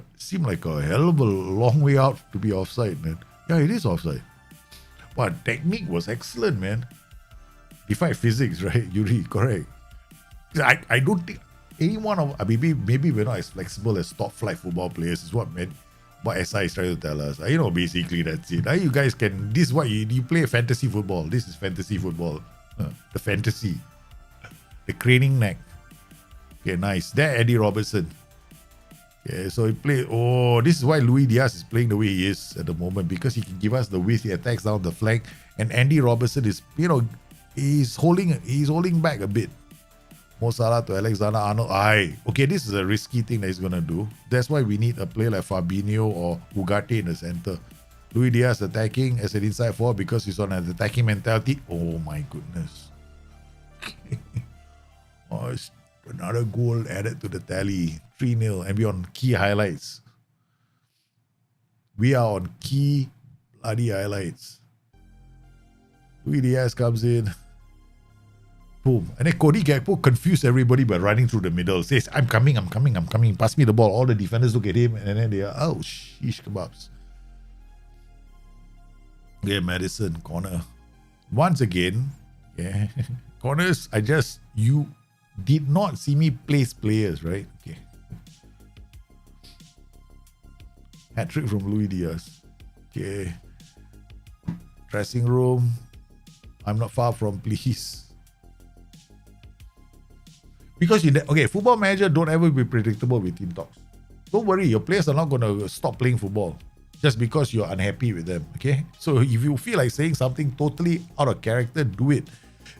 Speaker 2: a hell of a long way out to be offside, man. Yeah, it is offside. But technique was excellent, man. Defied physics, right? Yuri, correct. I don't think anyone of maybe we're not as flexible as top flight football players, is what SI is trying to tell us. Basically that's it. You guys can, this is what you play fantasy football. This is fantasy football. The fantasy. The craning neck. Okay, nice. There, Eddie Robertson. Okay, so he played. Oh, this is why Luis Diaz is playing the way he is at the moment, because he can give us the width. He attacks down the flank, and Andy Robertson is, he's holding back a bit. Mo Salah to Alexander-Arnold. Okay, this is a risky thing that he's gonna do. That's why we need a player like Fabinho or Ugarte in the center. Luis Diaz attacking as an inside forward because he's on an attacking mentality. Oh my goodness. Oh, it's another goal added to the tally. 3-0, and we're on key highlights. We are on key bloody highlights. Luis Diaz comes in. Boom. And then Cody Gakpo confused everybody by running through the middle. Says, I'm coming. Pass me the ball. All the defenders look at him, and then they are, oh, sheesh kebabs. Yeah, Madison, corner. Once again, yeah, corners, you did not see me place players, right? Okay. Hat-trick from Luis Diaz. Okay. Dressing room. I'm not far from, please. Because Football Manager, don't ever be predictable with team talks. Don't worry, your players are not going to stop playing football just because you're unhappy with them, okay? So if you feel like saying something totally out of character, do it.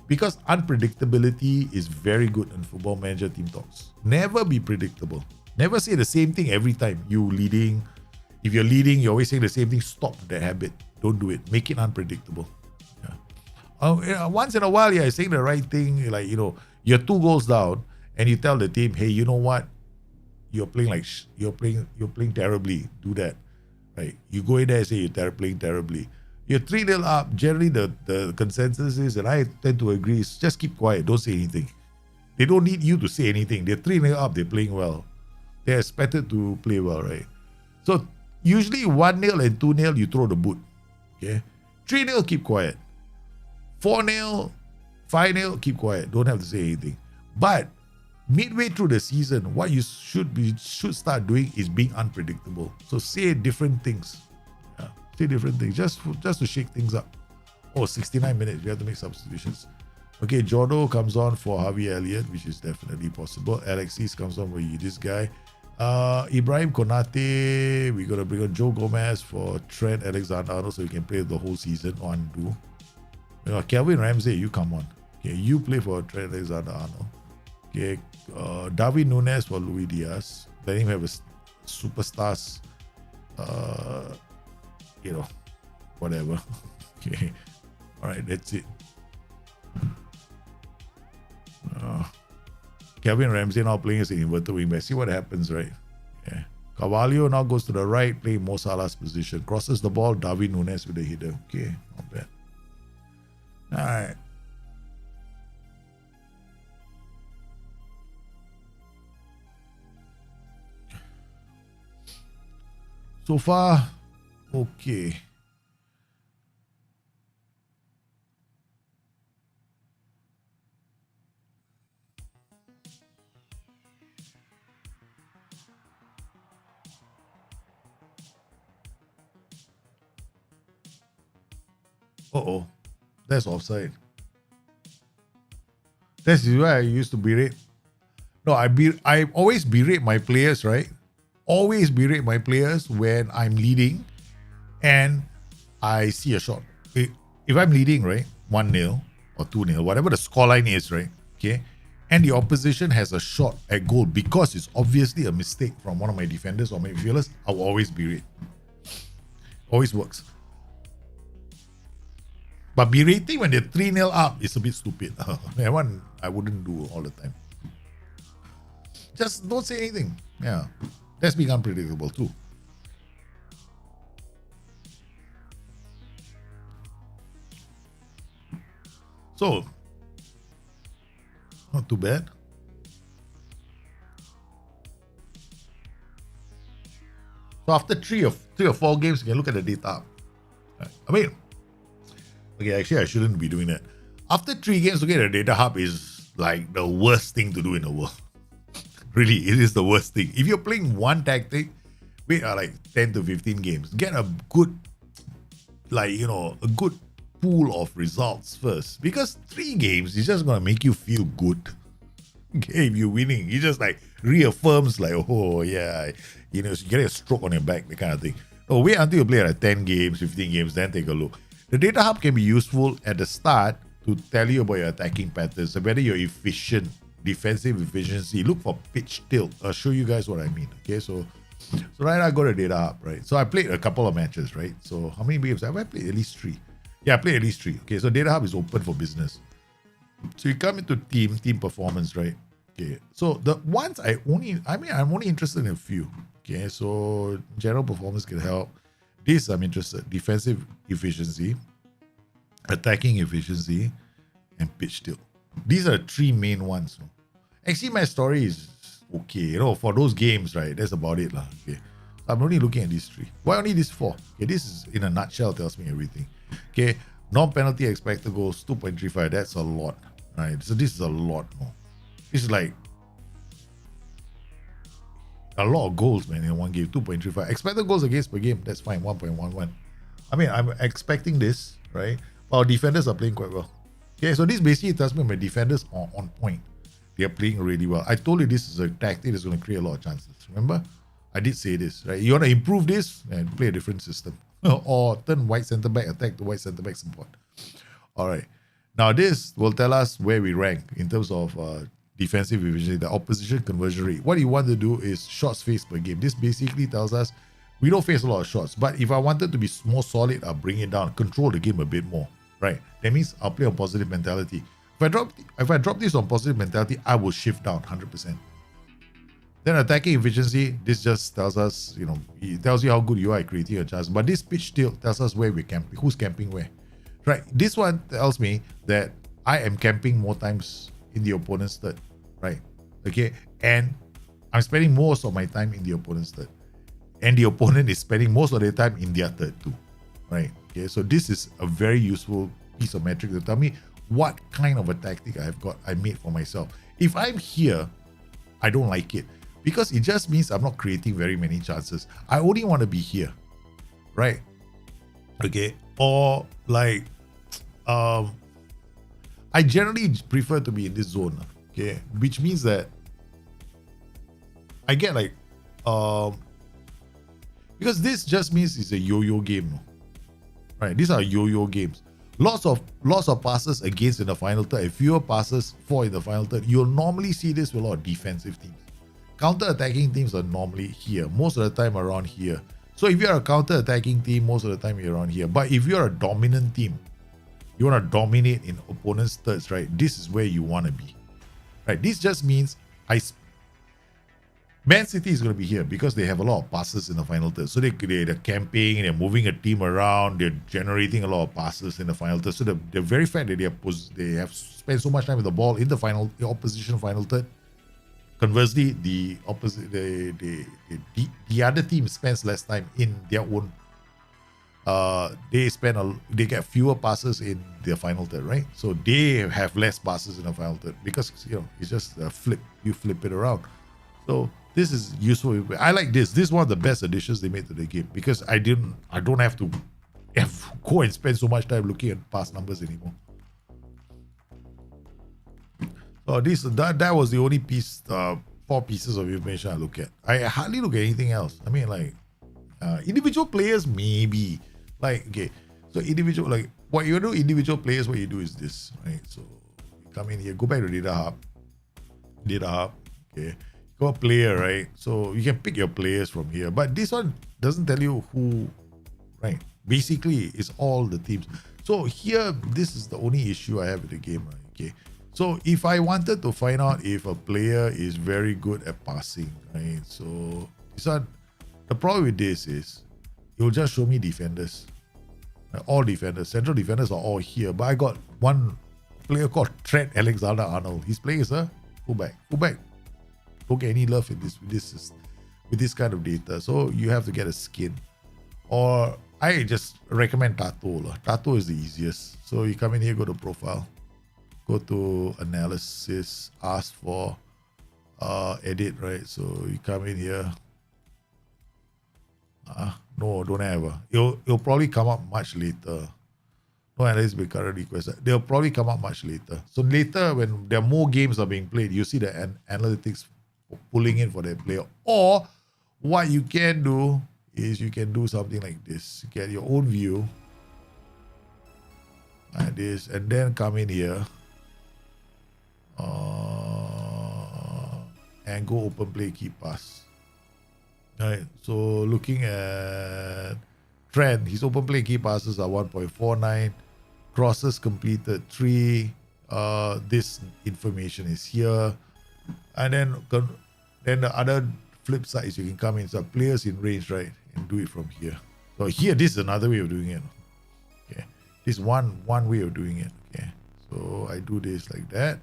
Speaker 2: Because unpredictability is very good in Football Manager team talks. Never be predictable. Never say the same thing every time. If you're leading, you're always saying the same thing. Stop that habit. Don't do it. Make it unpredictable. Yeah. Once in a while, you're saying the right thing. Like, you're 2 goals down, and you tell the team, hey, you know what? You're playing you're playing terribly. Do that. Right? You go in there and say you're playing terribly. You're 3-0 up. Generally, the consensus is, and I tend to agree, is just keep quiet. Don't say anything. They don't need you to say anything. They're 3-0 up. They're playing well. They're expected to play well, right? So usually 1-0 and 2-0, you throw the boot. Okay? 3-0, keep quiet. 4-0, 5-0, keep quiet. Don't have to say anything. But midway through the season, what you should start doing is being unpredictable. So say different things. Yeah, say different things just to shake things up. 69 minutes. We have to make substitutions. Okay, Jordo comes on for Harvey Elliott, which is definitely possible. Alexis comes on for this guy. Ibrahim Konate, we're going to bring on Joe Gomez for Trent Alexander-Arnold so he can play the whole season on do. Kelvin Ramsey, you come on. Okay, you play for Trent Alexander-Arnold. Okay, Darwin Nunes for Luis Diaz. Let him have a superstars, whatever. Okay, all right, that's it. Kelvin Ramsey now playing as an inverted wingback. See what happens, right? Yeah. Carvalho now goes to the right, playing Mo Salah's position. Crosses the ball, Darwin Nunes with the header. Okay, not bad. All right. So far, okay. Uh-oh. That's offside. That's why I used to berate. No, I always berate my players, right? Always berate my players when I'm leading and I see a shot. If I'm leading, right, 1-0 or 2-0, whatever the scoreline is, right, okay, and the opposition has a shot at goal because it's obviously a mistake from one of my defenders or my midfielders, I'll always berate. Always works. But berating when they're 3-0 up is a bit stupid. That one I wouldn't do all the time. Just don't say anything. Yeah. That's being unpredictable too. So, not too bad. So after three or 4 games, you can look at the data. I mean, okay, actually I shouldn't be doing that. After 3 games, looking at the data hub is like the worst thing to do in the world. Really, it is the worst thing. If you're playing one tactic, wait like 10 to 15 games. Get a good, a good pool of results first, because 3 games is just gonna make you feel good. Okay, if you're winning, it just like reaffirms like, oh yeah, you know, so you get a stroke on your back, that kind of thing. Oh, wait until you play like 10 games, 15 games, then take a look. The data hub can be useful at the start to tell you about your attacking patterns, so whether you're efficient, defensive efficiency. Look for pitch tilt. I'll show you guys what I mean. Okay, so right now I got a data hub, right? So I played a couple of matches, right? So how many games have I played? At least 3. Yeah, I played at least 3. Okay, so data hub is open for business. So you come into team performance, right? Okay. So the ones I'm only interested in a few. Okay. So general performance can help. This I'm interested. Defensive efficiency, attacking efficiency, and pitch tilt. These are the 3 main ones. Actually, my story is okay. You know, for those games, right? That's about it, lah. Okay. So I'm only looking at these 3. Why only these 4? Okay. This is in a nutshell tells me everything. Okay. Non-penalty expected goals 2.35. That's a lot. Right, so this is a lot more. This is like a lot of goals, man, in one game. 2.35 expected goals against per game. That's fine. 1.11. I mean, I'm expecting this, right? Our defenders are playing quite well. Okay, so this basically tells me my defenders are on point. They are playing really well. I told you this is a tactic that's going to create a lot of chances. Remember, I did say this, right? You want to improve this and play a different system, or turn white centre back attack to white centre back support. All right. Now, this will tell us where we rank in terms of defensive efficiency, the opposition conversion rate. What you want to do is shots faced per game. This basically tells us we don't face a lot of shots, but if I wanted to be more solid, I'll bring it down, control the game a bit more, right? That means I'll play on positive mentality. If I drop this on positive mentality, I will shift down 100%. Then attacking efficiency, this just tells us, you know, it tells you how good you are at creating a chance. But this pitch tilt tells us where we're camping, who's camping where. Right, this one tells me that I am camping more times in the opponent's third, right? Okay, and I'm spending most of my time in the opponent's third, and the opponent is spending most of their time in their third too, right? Okay, so this is a very useful piece of metric to tell me what kind of a tactic I made for myself. If I'm here, I don't like it because it just means I'm not creating very many chances. I only want to be here, right? Okay, or like I generally prefer to be in this zone, okay, which means that I get like because this just means it's a yo-yo game, right? These are yo-yo games. Lots of passes against in the final third, and fewer passes for in the final third. You'll normally see this with a lot of defensive teams. Counter-attacking teams are normally here, most of the time around here. So if you're a counter-attacking team, most of the time you're around here. But if you're a dominant team, you want to dominate in opponent's thirds, right? This is where you want to be, right? This just means Man City is going to be here because they have a lot of passes in the final third. So they're camping, they're moving a team around, they're generating a lot of passes in the final third. So the very fact that they have spent so much time with the ball in the opposition final third. Conversely, the other team spends less time in their own. They get fewer passes in their final third, right? So they have less passes in the final third because, you know, it's just a flip. You flip it around. So this is useful. I like this. This is one of the best additions they made to the game because I don't have to go and spend so much time looking at pass numbers anymore. So that was the only piece, 4 pieces of information I look at. I hardly look at anything else. I mean, like individual players, maybe. Like, okay, so individual, like what you do, individual players, what you do is this, right? So you come in here, go back to data hub, okay, go a player, right? So you can pick your players from here, but this one doesn't tell you who, right? Basically, it's all the teams. So here, this is the only issue I have with the game, right? Okay, so if I wanted to find out if a player is very good at passing, right? So this one, the problem with this is it will just show me defenders. All defenders, central defenders are all here. But I got one player called Trent Alexander-Arnold. He's playing as a fullback. Don't get any love in with this kind of data. So you have to get a skin. Or I just recommend Tato. Tato is the easiest. So you come in here, go to profile, go to analysis, ask for edit, right? So you come in here. No, don't have. It'll probably come up much later. No analysis will currently request. They'll probably come out much later. So later, when there are more games are being played, you see the analytics pulling in for that player. Or what you can do is you can do something like this. Get your own view like this, and then come in here and go open play key pass. Alright, so looking at Trent, his open play key passes are 1.49, crosses completed 3. This information is here, and then the other flip side is you can come in, so players in range, right, and do it from here. So here, this is another way of doing it. Okay, this is one way of doing it. Okay, so I do this like that.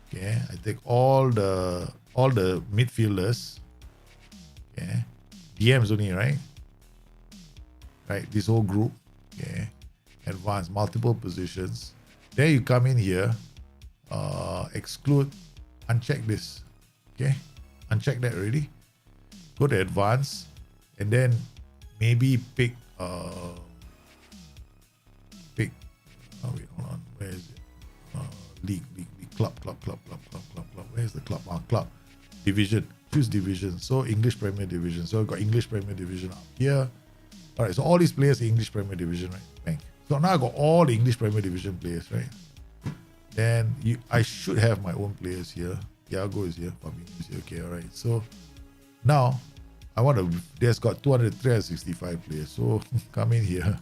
Speaker 2: Okay, I take all the midfielders. Okay, DMs only, right? Right, this whole group. Okay, advanced multiple positions. Then you come in here, exclude, uncheck this. Okay, uncheck that already. Go to advanced, and then maybe pick. Oh wait, hold on. Where is it? League, club. Where's the club? Club. Division. Choose division. So English Premier Division. So I've got English Premier Division up here. Alright, so all these players are English Premier Division, right? Bang. So now I got all the English Premier Division players, right? Then I should have my own players here. Thiago is here. Fabinho is here. Okay, alright. So now there's got 365 players. So come in here,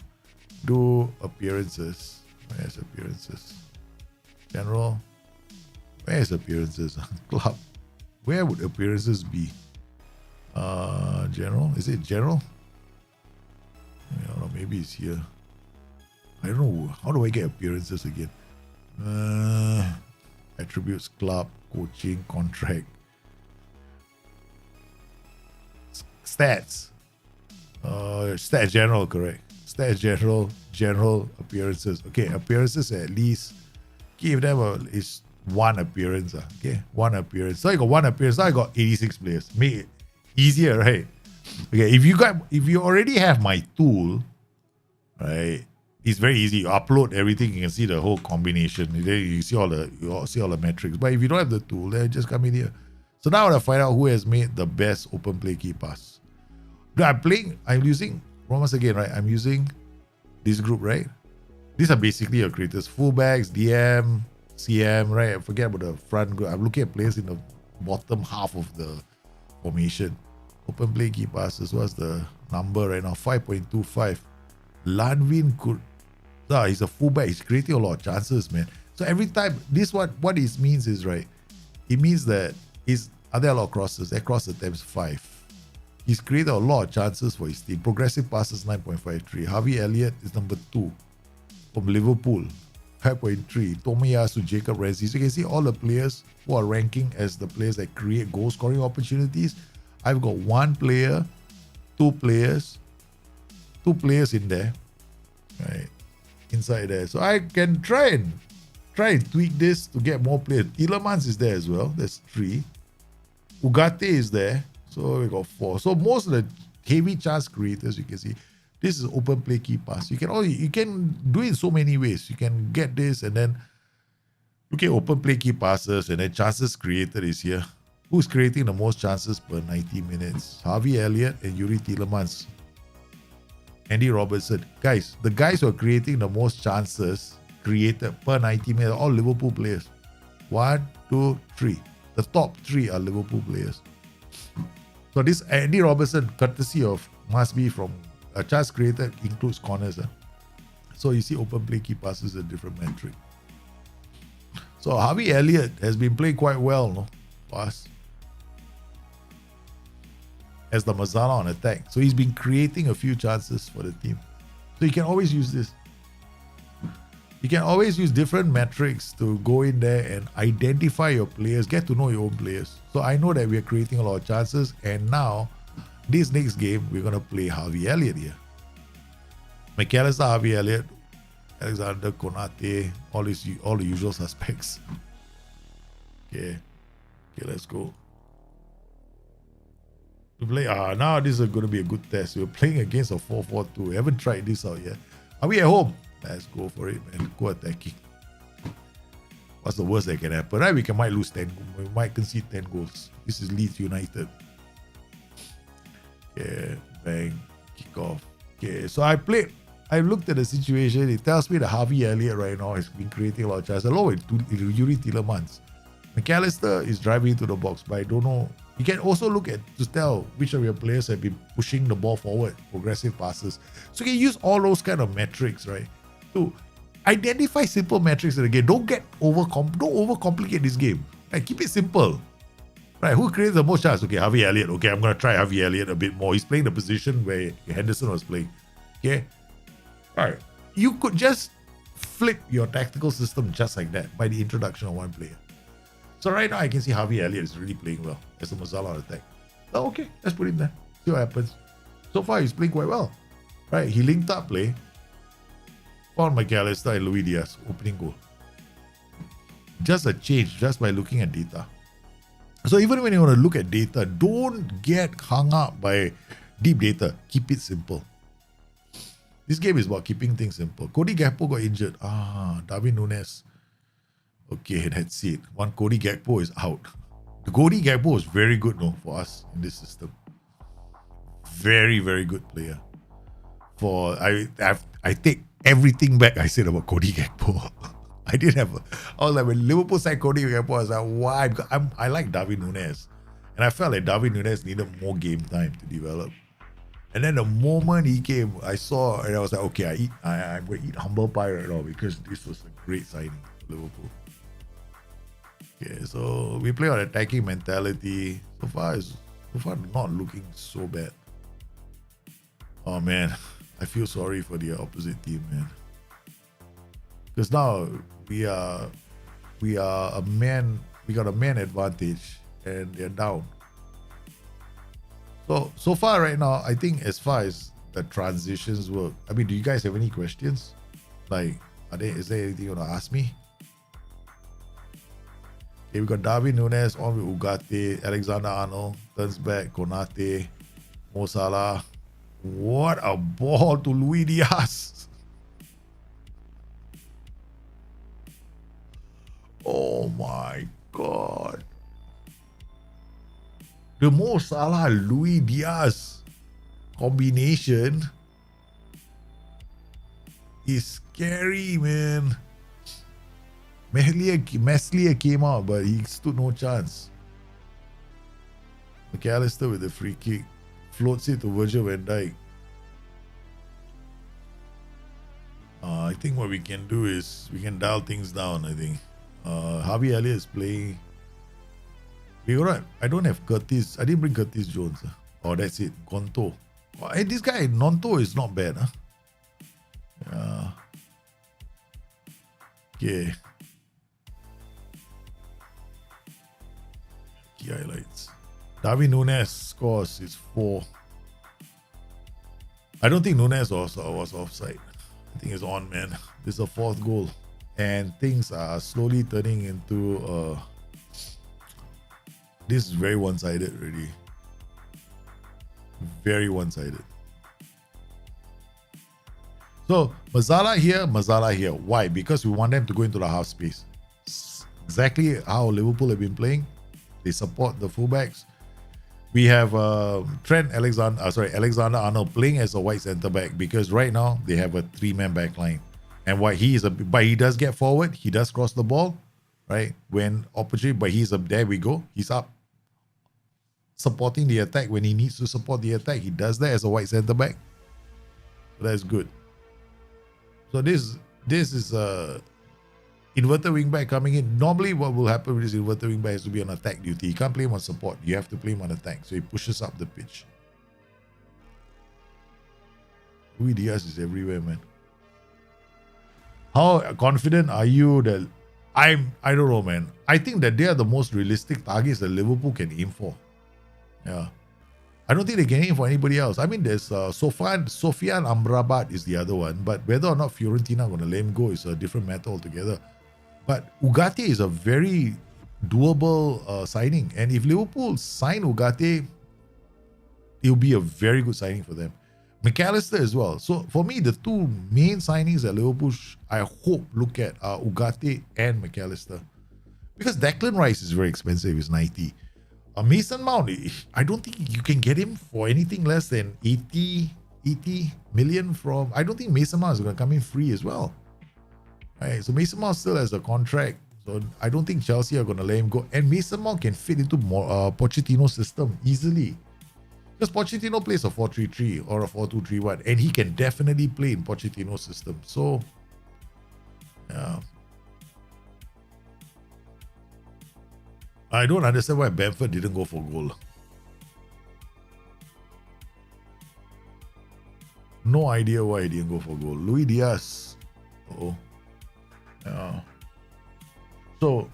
Speaker 2: do appearances. Where's appearances? General. Where's appearances? Club. Where would appearances be? General. Is it general? I don't know. Maybe it's here. I don't know. How do I get appearances again? Attributes, club, coaching, contract, stats. Stats general, correct. Stats general appearances. Okay, appearances at least. Give them is one appearance. Okay, one appearance. So I got one appearance. So I got 86 players. Make it easier, right? Okay, if you already have my tool, right? It's very easy. You upload everything. You can see the whole combination. Then you see all the metrics. But if you don't have the tool, then just come in here. So now I want to find out who has made the best open play key pass. I'm using once again, right? I'm using this group, right? These are basically your creators, fullbacks, DM, CM, right? I forget about the front group. I'm looking at players in the bottom half of the formation. Open play key passes. What's the number right now? 5.25. Lanvin could. He's a fullback. He's creating a lot of chances, man. So every time, what this means is, right? It means that are there a lot of crosses? That cross attempts 5. He's created a lot of chances for his team. Progressive passes 9.53. Harvey Elliott is number 2 from Liverpool, 5.3. Tomiyasu, Jacob Ramsey. So you can see all the players who are ranking as the players that create goal scoring opportunities. I've got 1 player, 2 players in there, right? Inside there. So I can try and tweak this to get more players. Tielemans is there as well. That's 3. Ugarte is there. So we got 4. So most of the heavy chance creators, you can see, this is open play key pass. You can do it in so many ways. You can get this and then look at open play key passes, and then chances created is here. Who's creating the most chances per 90 minutes? Harvey Elliott and Yuri Tielemans. Andy Robertson. Guys, the guys who are creating the most chances created per 90 minutes are all Liverpool players. 1, 2, 3. The top 3 are Liverpool players. So this Andy Robertson, courtesy of must be from a chance created, includes corners. So you see open play key passes is a different metric. So Harvey Elliott has been playing quite well, no? Pass. As the Mazzala on attack. So he's been creating a few chances for the team. So you can always use this. You can always use different metrics to go in there and identify your players, get to know your own players. So I know that we're creating a lot of chances, and now this next game we're gonna play Harvey Elliott here. McAllister, Harvey Elliott, Alexander, Konate, all the usual suspects. Okay, let's go. We play. Now this is going to be a good test. We're playing against a 4-4-2. We haven't tried this out yet. Are we at home? Let's go for it, man. Go attacking. What's the worst that can happen? Right? We might lose 10. We might concede 10 goals. This is Leeds United. Okay, bang, kick off. Okay, so I looked at the situation. It tells me that Harvey Elliott right now has been creating a lot of chances, along with Yuri Tielemans. McAllister is driving into the box, but I don't know. You can also look at to tell which of your players have been pushing the ball forward, progressive passes. So you can use all those kind of metrics, right? To identify simple metrics in the game. Don't overcomplicate this game. Right? Keep it simple. Right? Who creates the most chance? Okay, Harvey Elliott. Okay, I'm gonna try Harvey Elliott a bit more. He's playing the position where Henderson was playing. Okay. Alright. You could just flip your tactical system just like that by the introduction of one player. So right now I can see Harvey Elliott is really playing well as a Mazzala on attack. Oh, okay, let's put him there. See what happens. So far he's playing quite well. Right? He linked up play. Found McAllister and Luis Diaz, opening goal. Just a change just by looking at data. So even when you want to look at data, don't get hung up by deep data. Keep it simple. This game is about keeping things simple. Cody Gakpo got injured. Darwin Núñez. Okay, that's it. One Cody Gakpo is out. The Cody Gakpo was very good for us in this system. Very, very good player. I take everything back I said about Cody Gakpo. I was like, when Liverpool signed Cody Gakpo, I was like, why? Because I like Darwin Núñez. And I felt like Darwin Núñez needed more game time to develop. And then the moment he came, I saw, and I was like, okay, I'm going to eat humble pie right now because this was a great signing for Liverpool. Okay, so we play on attacking mentality. So far not looking so bad. Oh man, I feel sorry for the opposite team, man. Because now we got a man advantage and they're down. So far right now, I think as far as the transitions work, I mean, do you guys have any questions? Like, is there anything you want to ask me? Okay, we got Darwin Núñez on with Ugarte, Alexander-Arnold, turns back, Konate, Mo Salah. What a ball to Luis Diaz. Oh my God. The Mo Salah Luis Diaz combination is scary, man. Meslier came out, but he stood no chance. McAllister with the free kick. Floats it to Virgil van Dijk. I think what we can do is we can dial things down, I think. Harvey Elliott is playing. I don't have Curtis. I didn't bring Curtis Jones. Oh, that's it. Gonto. Oh, hey, this guy, Nonto, is not bad. Yeah. Okay. Key highlights. Darwin Núñez scores is 4. I don't think Núñez was offside. I think it's on, man. This is a 4th goal. And things are slowly turning into this is very one-sided already. Very one-sided. So Mazzala here. Why? Because we want them to go into the half space. Exactly how Liverpool have been playing. They support the fullbacks. We have Trent Alexander-Arnold playing as a white centre back because right now they have a 3-man back line. And why he does get forward, he does cross the ball, right? When opportunity, but he's up. There we go. He's up, supporting the attack when he needs to support the attack. He does that as a white centre back. So that's good. So this is a inverted wing back coming in. Normally, what will happen with this inverted wing back is to be on attack duty. You can't play him on support. You have to play him on attack. So he pushes up the pitch. Luis Diaz is everywhere, man. How confident are you that I don't know, man. I think that they are the most realistic targets that Liverpool can aim for. Yeah. I don't think they can aim for anybody else. I mean, there's Sofian Amrabat is the other one, but whether or not Fiorentina are going to let him go is a different matter altogether. But Ugarte is a very doable signing. And if Liverpool sign Ugarte, it'll be a very good signing for them. McAllister as well. So for me, the two main signings that Liverpool, I hope, look at are Ugarte and McAllister. Because Declan Rice is very expensive, he's 90. Mason Mount, I don't think you can get him for anything less than 80 million from... I don't think Mason Mount is going to come in free as well. Right, so Mason Mount still has a contract. So I don't think Chelsea are going to let him go. And Mason Mount can fit into Pochettino's system easily. Because Pochettino plays a 4-3-3 or a 4-2-3-1. And he can definitely play in Pochettino's system. So, yeah. I don't understand why Bamford didn't go for goal. No idea why he didn't go for goal. Luis Diaz. Oh. Yeah. So,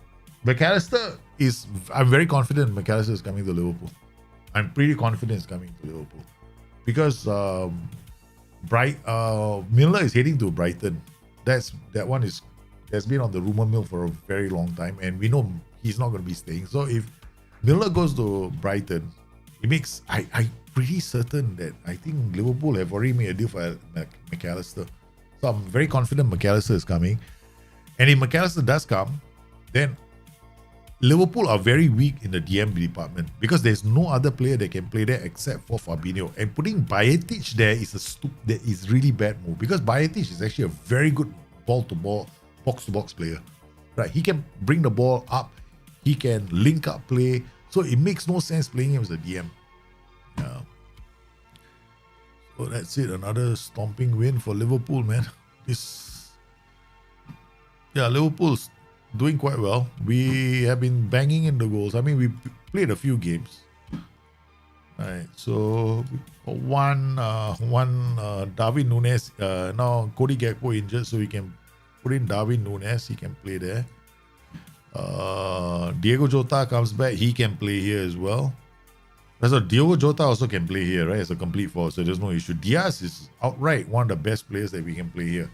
Speaker 2: McAllister is... I'm very confident McAllister is coming to Liverpool. I'm pretty confident it's coming to Liverpool. Because Milner is heading to Brighton. That one has been on the rumor mill for a very long time. And we know he's not going to be staying. So if Milner goes to Brighton, it makes... I'm pretty certain that I think Liverpool have already made a deal for McAllister. So I'm very confident McAllister is coming. And if McAllister does come, then Liverpool are very weak in the DM department because there's no other player that can play there except for Fabinho. And putting Bajetic there is really bad move because Bajetic is actually a very good ball-to-ball, box-to-box player. Right? He can bring the ball up. He can link up play. So it makes no sense playing him as a DM. Yeah. So that's it. Another stomping win for Liverpool, man. Liverpool's doing quite well. We have been banging in the goals. I mean, we played a few games. Right. So one Darwin Núñez. Now Cody Gakpo injured, so we can put in Darwin Núñez. He can play there. Diego Jota comes back. He can play here as well. So Diogo Jota also can play here, right? As a complete forward, so there's no issue. Diaz is outright one of the best players that we can play here.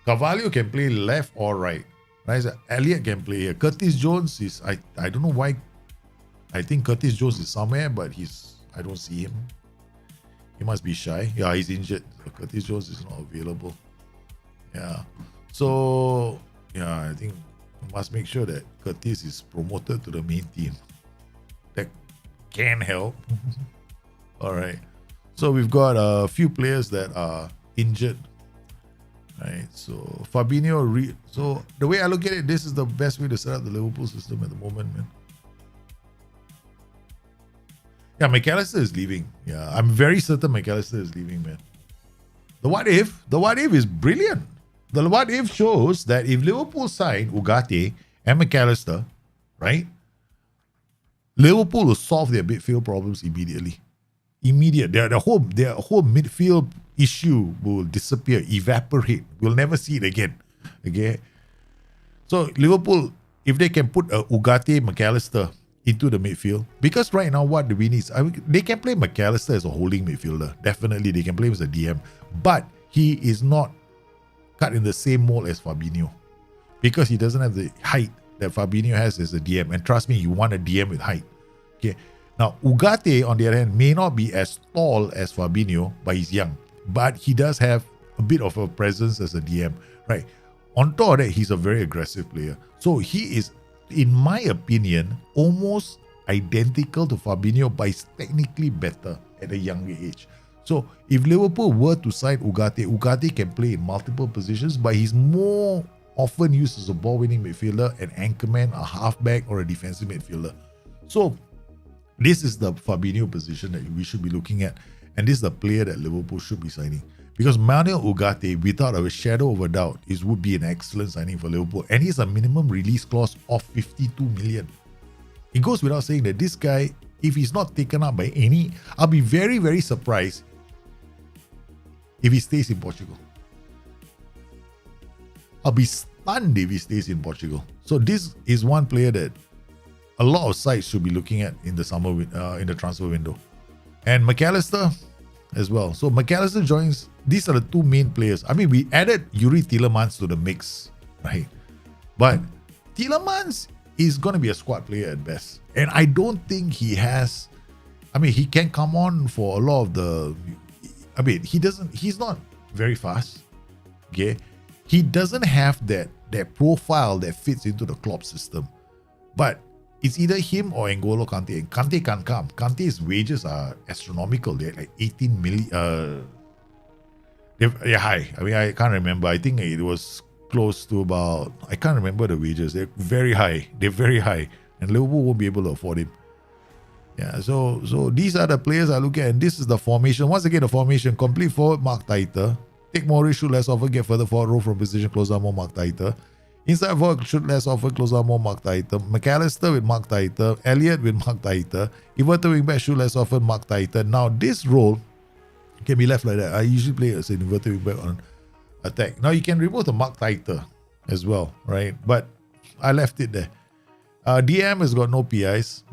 Speaker 2: Carvalho can play left or right. Right? So Elliott can play here. Curtis Jones is... I don't know why. I think Curtis Jones is somewhere, but I don't see him. He must be shy. Yeah, he's injured. So Curtis Jones is not available. Yeah. So, yeah, I think we must make sure that Curtis is promoted to the main team. That can help. All right. So we've got a few players that are injured. Right. So Fabinho. So the way I look at it, this is the best way to set up the Liverpool system at the moment, man. Yeah, McAllister is leaving. Yeah, I'm very certain McAllister is leaving, man. The what if is brilliant. The what if shows that if Liverpool sign Ugarte and McAllister, right, Liverpool will solve their midfield problems immediately. Their whole midfield issue will disappear, evaporate. We'll never see it again. Okay. So Liverpool, if they can put Ugarte, McAllister into the midfield, because right now what do we need? They can play McAllister as a holding midfielder. Definitely, they can play him as a DM, but he is not cut in the same mold as Fabinho because he doesn't have the height that Fabinho has as a DM. And trust me, you want a DM with height. Okay. Now, Ugarte, on the other hand, may not be as tall as Fabinho, but he's young. But he does have a bit of a presence as a DM, right? On top of that, he's a very aggressive player. So he is, in my opinion, almost identical to Fabinho, but he's technically better at a younger age. So if Liverpool were to sign Ugarte can play in multiple positions, but he's more often used as a ball-winning midfielder, an anchorman, a halfback, or a defensive midfielder. So this is the Fabinho position that we should be looking at. And this is the player that Liverpool should be signing. Because Manuel Ugarte, without a shadow of a doubt, would be an excellent signing for Liverpool. And he's a minimum release clause of 52 million. It goes without saying that this guy, if he's not taken up by any, I'll be very, very surprised if he stays in Portugal. I'll be stunned if he stays in Portugal. So this is one player that a lot of sides should be looking at in the in the transfer window. And McAllister as well. So McAllister joins. These are the two main players. I mean, we added Yuri Tielemans to the mix, right? But Tielemans is going to be a squad player at best. And I don't think he has... I mean, he can come on for a lot of the... I mean, he's not very fast. Okay. He doesn't have that profile that fits into the Klopp system. But it's either him or N'Golo Kante. And Kante can't come. Kante's wages are astronomical. They're like 18 million. They're high. I mean, I can't remember. I think it was close to about, I can't remember the wages. They're very high. They're very high. And Liverpool won't be able to afford him. Yeah, so these are the players I look at, and this is the formation. Once again, the formation: complete forward, mark tighter. Take more risk, shoot less often, get further forward, roll from position, close down more, mark tighter. Inside forward, shoot less often, close down more, mark tighter. McAllister with mark tighter. Elliott with mark tighter. Inverted wing back, shoot less often, mark tighter. Now this role can be left like that. I usually play as an inverted wing back on attack. Now you can remove the mark tighter as well, right? But I left it there. DM has got no PIs.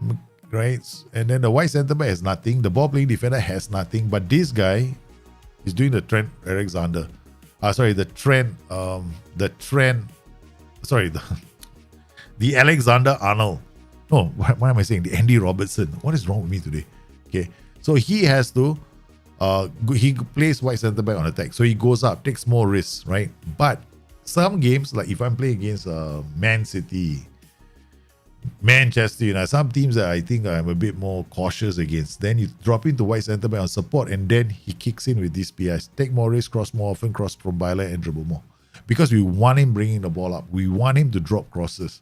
Speaker 2: Right, and then the wide centre back has nothing. The ball playing defender has nothing. But this guy is doing the Trent Alexander. The Alexander-Arnold. No, what am I saying? The Andy Robertson. What is wrong with me today? Okay, so he has to. He plays wide centre back on attack, so he goes up, takes more risks, right? But some games, like if I'm playing against Man City, Manchester United, some teams that I think I'm a bit more cautious against, then you drop into wide centre back on support, and then he kicks in with these PIs. Take more risks, cross more often, cross from byline, and dribble more. Because we want him bringing the ball up. We want him to drop crosses.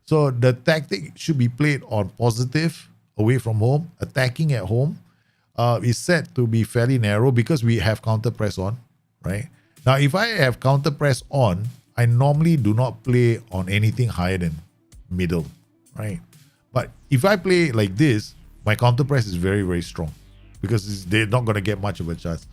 Speaker 2: So the tactic should be played on positive, away from home. Attacking at home is set to be fairly narrow because we have counter press on, right? Now, if I have counter press on, I normally do not play on anything higher than middle, right? But if I play like this, my counter press is very, very strong because they're not going to get much of a chance.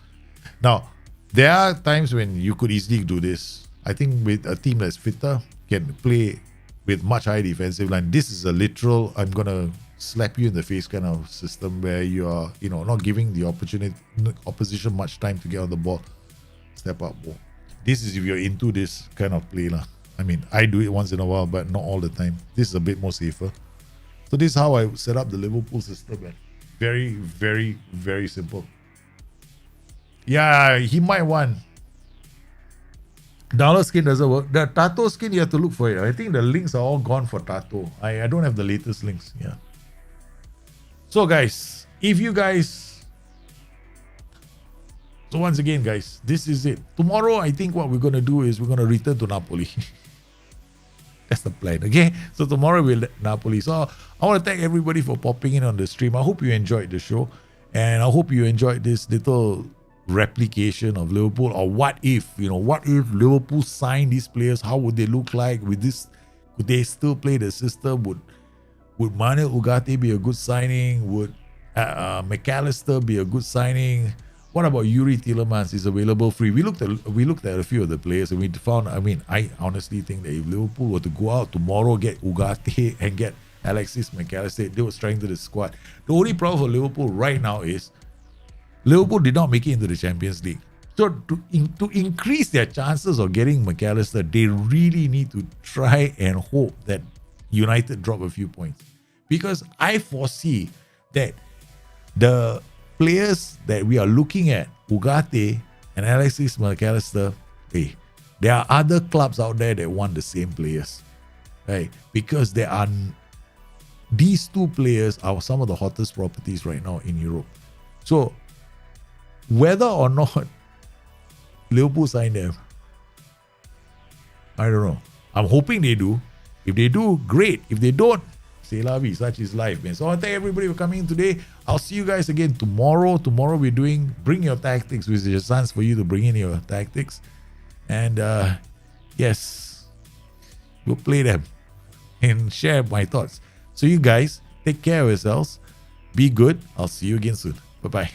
Speaker 2: Now, there are times when you could easily do this. I think with a team that's fitter, can play with much higher defensive line. This is a literal, I'm going to slap you in the face kind of system where you are, not giving the opposition much time to get on the ball. Step up more. This is if you're into this kind of play. I mean, I do it once in a while, but not all the time. This is a bit more safer. So this is how I set up the Liverpool system, man. Very, very, very simple. Yeah, he might want. Download skin doesn't work. The Tato skin, you have to look for it. I think the links are all gone for Tato. I don't have the latest links. Yeah. So guys, if you guys... So once again, guys, this is it. Tomorrow, I think what we're going to do is we're going to return to Napoli. That's the plan, okay? So tomorrow we'll Napoli. So I want to thank everybody for popping in on the stream. I hope you enjoyed the show. And I hope you enjoyed this little replication of Liverpool. Or what if Liverpool signed these players? How would they look like with this? Could they still play the system? Would Manuel Ugarte be a good signing? Would McAllister be a good signing? What about Yuri Tielemans? Is available free. We looked at a few of the players and we found, I honestly think that if Liverpool were to go out tomorrow, get Ugarte and get Alexis McAllister, they would strengthen the squad. The only problem for Liverpool right now is Liverpool did not make it into the Champions League. So to increase their chances of getting McAllister, they really need to try and hope that United drop a few points. Because I foresee that the players that we are looking at, Ugarte and Alexis McAllister, there are other clubs out there that want the same players, right? Because these two players are some of the hottest properties right now in Europe. So whether or not Liverpool sign them, I don't know. I'm hoping they do. If they do, great. If they don't, c'est la vie, such is life, man. So I want to thank everybody for coming in today. I'll see you guys again tomorrow. Tomorrow we're doing Bring Your Tactics, which is a chance for you to bring in your tactics. And yes, we'll play them and share my thoughts. So you guys, take care of yourselves. Be good. I'll see you again soon. Bye-bye.